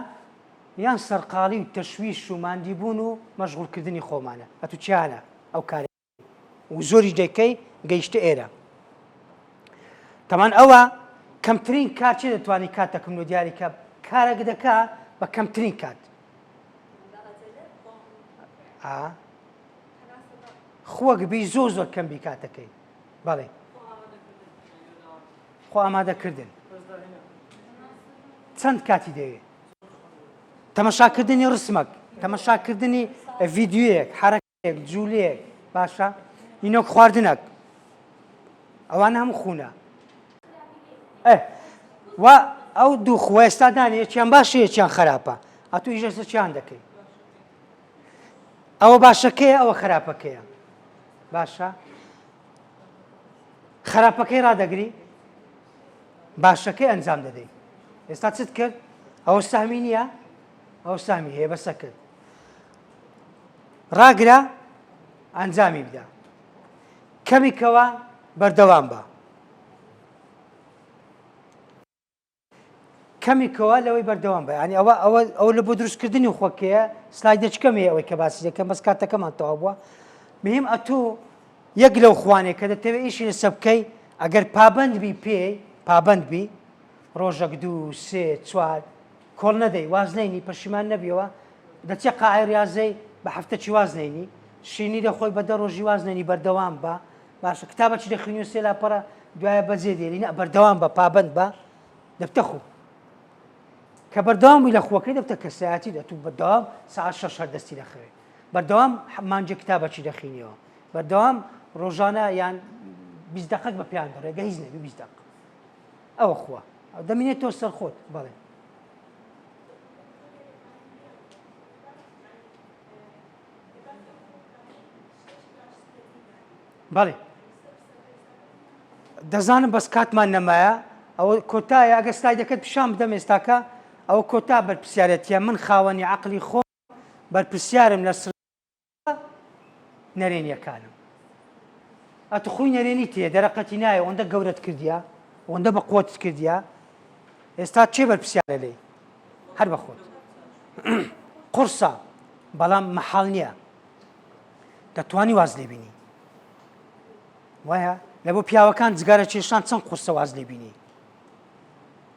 یان سەرقاڵی و تەشویش و ماندیبوون و مەشغوڵکردنی خۆمانە ئەتو چیانە ئەو کارێک و زۆری دەکەی گەیشتە ئێرە تەمان ئەوە کەمترین کار چێ دەتوانانی کاتەکەم و دیاریکە کارێک دەکا بە کەمترین کات خۆک بی زۆر کەمبی کاتەکەی بەڵێ خۆ ئامادەکردن چەند کاتی دەوێت تەماشاکردنی ڕسمەک تەماشاکردنی ڤیددیوەیەک حرەکەیەک جوولەیەک باشە نینۆک خواردنەک ئەوان هەموو خونە و ئەو دوو خۆ ئێستا دانی یەکیان باشە یەکیان خراپە ئەتو ئیژە چیان دەکەی ئەوە باشەکەیە ئەوە خراپەکەیە باشە خراپەکەی ڕدەگری باشەکەی ئەنجام دەدەی ئێستا چت کرد ئەوە سامی نییە ئەو سامی هەیە بەسە کرد ڕاگرا ئەنجامی بدە کەمیکەوە بەردەوام بە کەمیکەوە لەوەی بەردەوام بە ینی ئەوە لە بۆ دروستکردنی خۆکەیە سلایدەچکەمێ ئەوەی کە باسی دەکەم بەس کاتەکەمان تەواو بووە مهم ئەتوو یەک لەو خوانێک کە دەتەوێت ئیشی لەسە بکەی ئەگەر پابندبی پێی پابندبی ڕۆژێک دوو سێ چوار کۆڵ نەدەی وازنینی پەشیمان نەبیەوە دەچێ قاعی ریاضەی بە هەفتە چی وازنینی شینی دەخۆی بە دە ڕۆژی وازنێنی بەردەوام بە باشە کتابەکی دەخوێنی و سێ لاپەڕە دوایە بەجێ دێری نە بەردەوام بە پابند بە دەبتە خۆ کە بەردەوام بووی لە خۆکەی دەبتە کەسایەتی دەتوو بەردەوام سەعات 6 دەستی دەخەوێت بەردەوام مانجە کتابەکی دەخوێنیەوە بەردەوام ڕۆژانە یان 20 دقەک بە پێیان دەڕێگە هیچ نەبی 20 دقە ئەوە خۆە دەمێنێت تۆ سەر خۆت بەڵێ بەڵێ دەزانم بەس کاتمان نەمایە ئەوە کۆتایە ئەگە سلایدەکەت پیشان بدەم ئێستاکە ئەوە کۆتا بەرپرسیارەتیە من خاوەنی عەقڵی خۆم بەرپرسیارم لە نەرێنیەکانم ئەتو خۆی نەرێنی تێ دەرەقەتی نایە ئەوەندە گەورەت کردیە ئەوەندە بە قووەتت کردیە ئێستا چێ بەرپرسیارە لێ هەر بە خۆت قورسە بەڵام مەحاڵ نییە دەتوانی واز لێ بینی وایە لە بۆ پیاوەکان جگارە کێشان چەند قورسە واز لێ بینی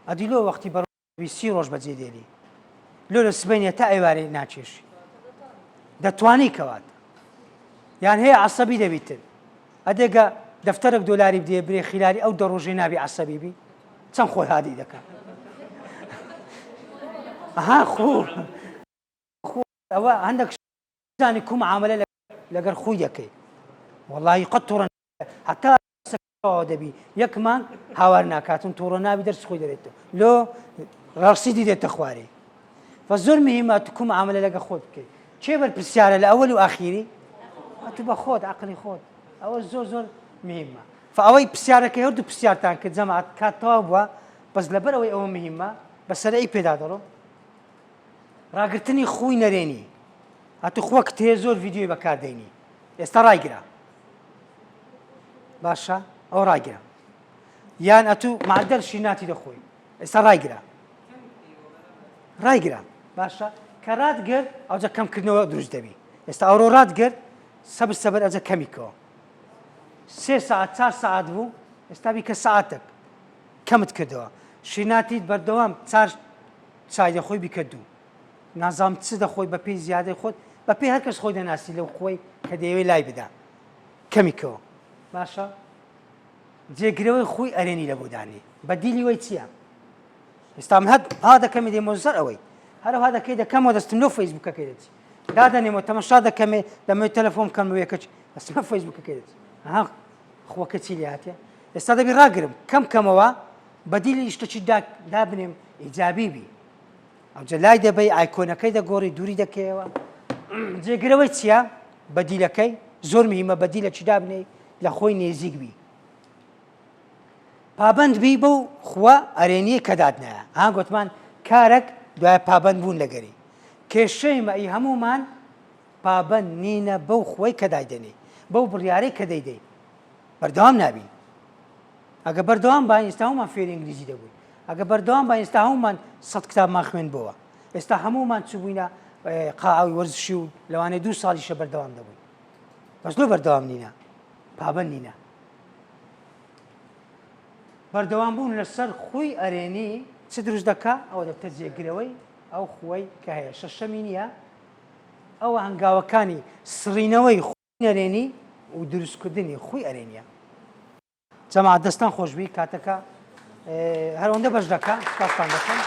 ئەدی لۆ وەختی بەڕۆژی 30 ڕۆژ بەجێ دێری لۆ لە سبەینێ تا ئەیوارێ ناچێشی دەتوانی کەوات یان هەیە عەسەبی دەبیتن ئەدێگە دەفتەرێک دۆلاری بدێ برێ خیلاری ئەو دەڕۆژێ نابی عەسەبی بی چەند خۆی هادی دەکات ئەها خۆ ئەوە هەندێک زانی کوم عاملە لەگەر خۆی دەکەی وەڵڵاهی قەت تووڕە حتا دەبی یەکمان هاوار ناکاتن تووڕە نابی دەرس خۆی دەرێتەوە لۆ ڕاستیدی دێتە خوارێ فە زۆر مهمە تو کوم عاملە لەگە خۆت بکەیت چێ بەرپرسیارە لە ئەوەل و ئاخیری ئەتو بە خۆت عەقڵی خۆت ئەوە زۆر زۆر مهمە فەوەی پرسیارەکەی هەردوو پرسیارتان کرد جەماعەت کات تەواو بووە بەس لەبەرەوەی ئەوە مهمە بەسەرەی پێدا دەڕۆ ڕاگرتنی خۆی نەرێنی ئەتو خۆک تێ زۆر ڤیددیۆی بەکاردێنی ئێستا ڕایگرە باشە ئەو ڕایگرە یان ئەتوو معدەر شیناتی دەخۆی ئێستا ڕایگرە باشە کە ڕادگرت ئەوجە کەمکردنەوە دروست دەبی ئێستا ئەوڕۆ ڕادگرت سەبر ئەجە کەمیکەوە 3 ساعت 4 ساعت بوو ئێستا بی کە ساعتێک کەمت کردەوە شیناتیت بەردەوام 4 چای دەخۆی بیکە 2 نازام چ دەخۆی بە پێی زیادەی خۆت بە پێی هەر کەس خۆی دەناسی لەو خۆی کە دەیەوێت لای بدا کەمیکەوە باشە جێگرەوەی خۆی ئەرێنی لە بۆدانی بەدیلی وەی چییە ئێستا من ها دەکەمی دێمە زەر ئەوەی هەروها دەکەی دەکەمەوە دەستم لەو فەیسبووکەکەی دەچی دادەنێمەوە تەمەشا دەکەمێ دەمەوێت تەلەفۆن بکەم بەوەیەکەچ دەستمە فەیسبووکەکەی دەچی ها خۆکە چی لێ هاتێ ئێستا دەبی ڕاگرم کەمەوە بەدیلی شتێکی دابنێم ئیجابی بی ئەوجە لای دەبەی ئایکۆنەکەی دەگۆڕی دووری دەکەیەوە جێگرەوەی چییە بەدیلەکەی زۆر مهمە بەدیلە چی دابنێ لە خۆی نێزیک بی پابند بی بەو خوا ئەرێنیە کە دادنایە ها گوتمان کارێک دوایە پابند بوون لەگەری کێشەی مەئی هەمومان پابند نینە بەو خۆی کە دایدەنێ بەو بڕیارەی کە دەیدەی بەردەوام نابین ئەگە بەردەوام با ئێستا هەمومان فێری ئینگلیزی دەبووین ئەگە بەردەوام با ئێستا هەمومان 100 کتابمان خوێندبەوە ئێستا هەمومان چوبووینە قاعەوی وەرزشی و لەوانەیە 2 ساڵیشە بەردەوام دەبووین بەس لۆ بەردەوام نینە پابند نینە بەردەوام بوون لەسەر خۆی ئەرێنی چ دروست دەکا ئەوە دەبتە جێگرەوەی ئەو خۆی کە هەیە شەشەمی نییە ئەوە هەنگاوەکانی سڕینەوەی خۆی نەرێنی و دروستکردنی خۆی ئەرێنیە جەماعەت دەستان خۆشبی کاتەکە هەرەوەندە بەش دەکا سپاستان دەکەم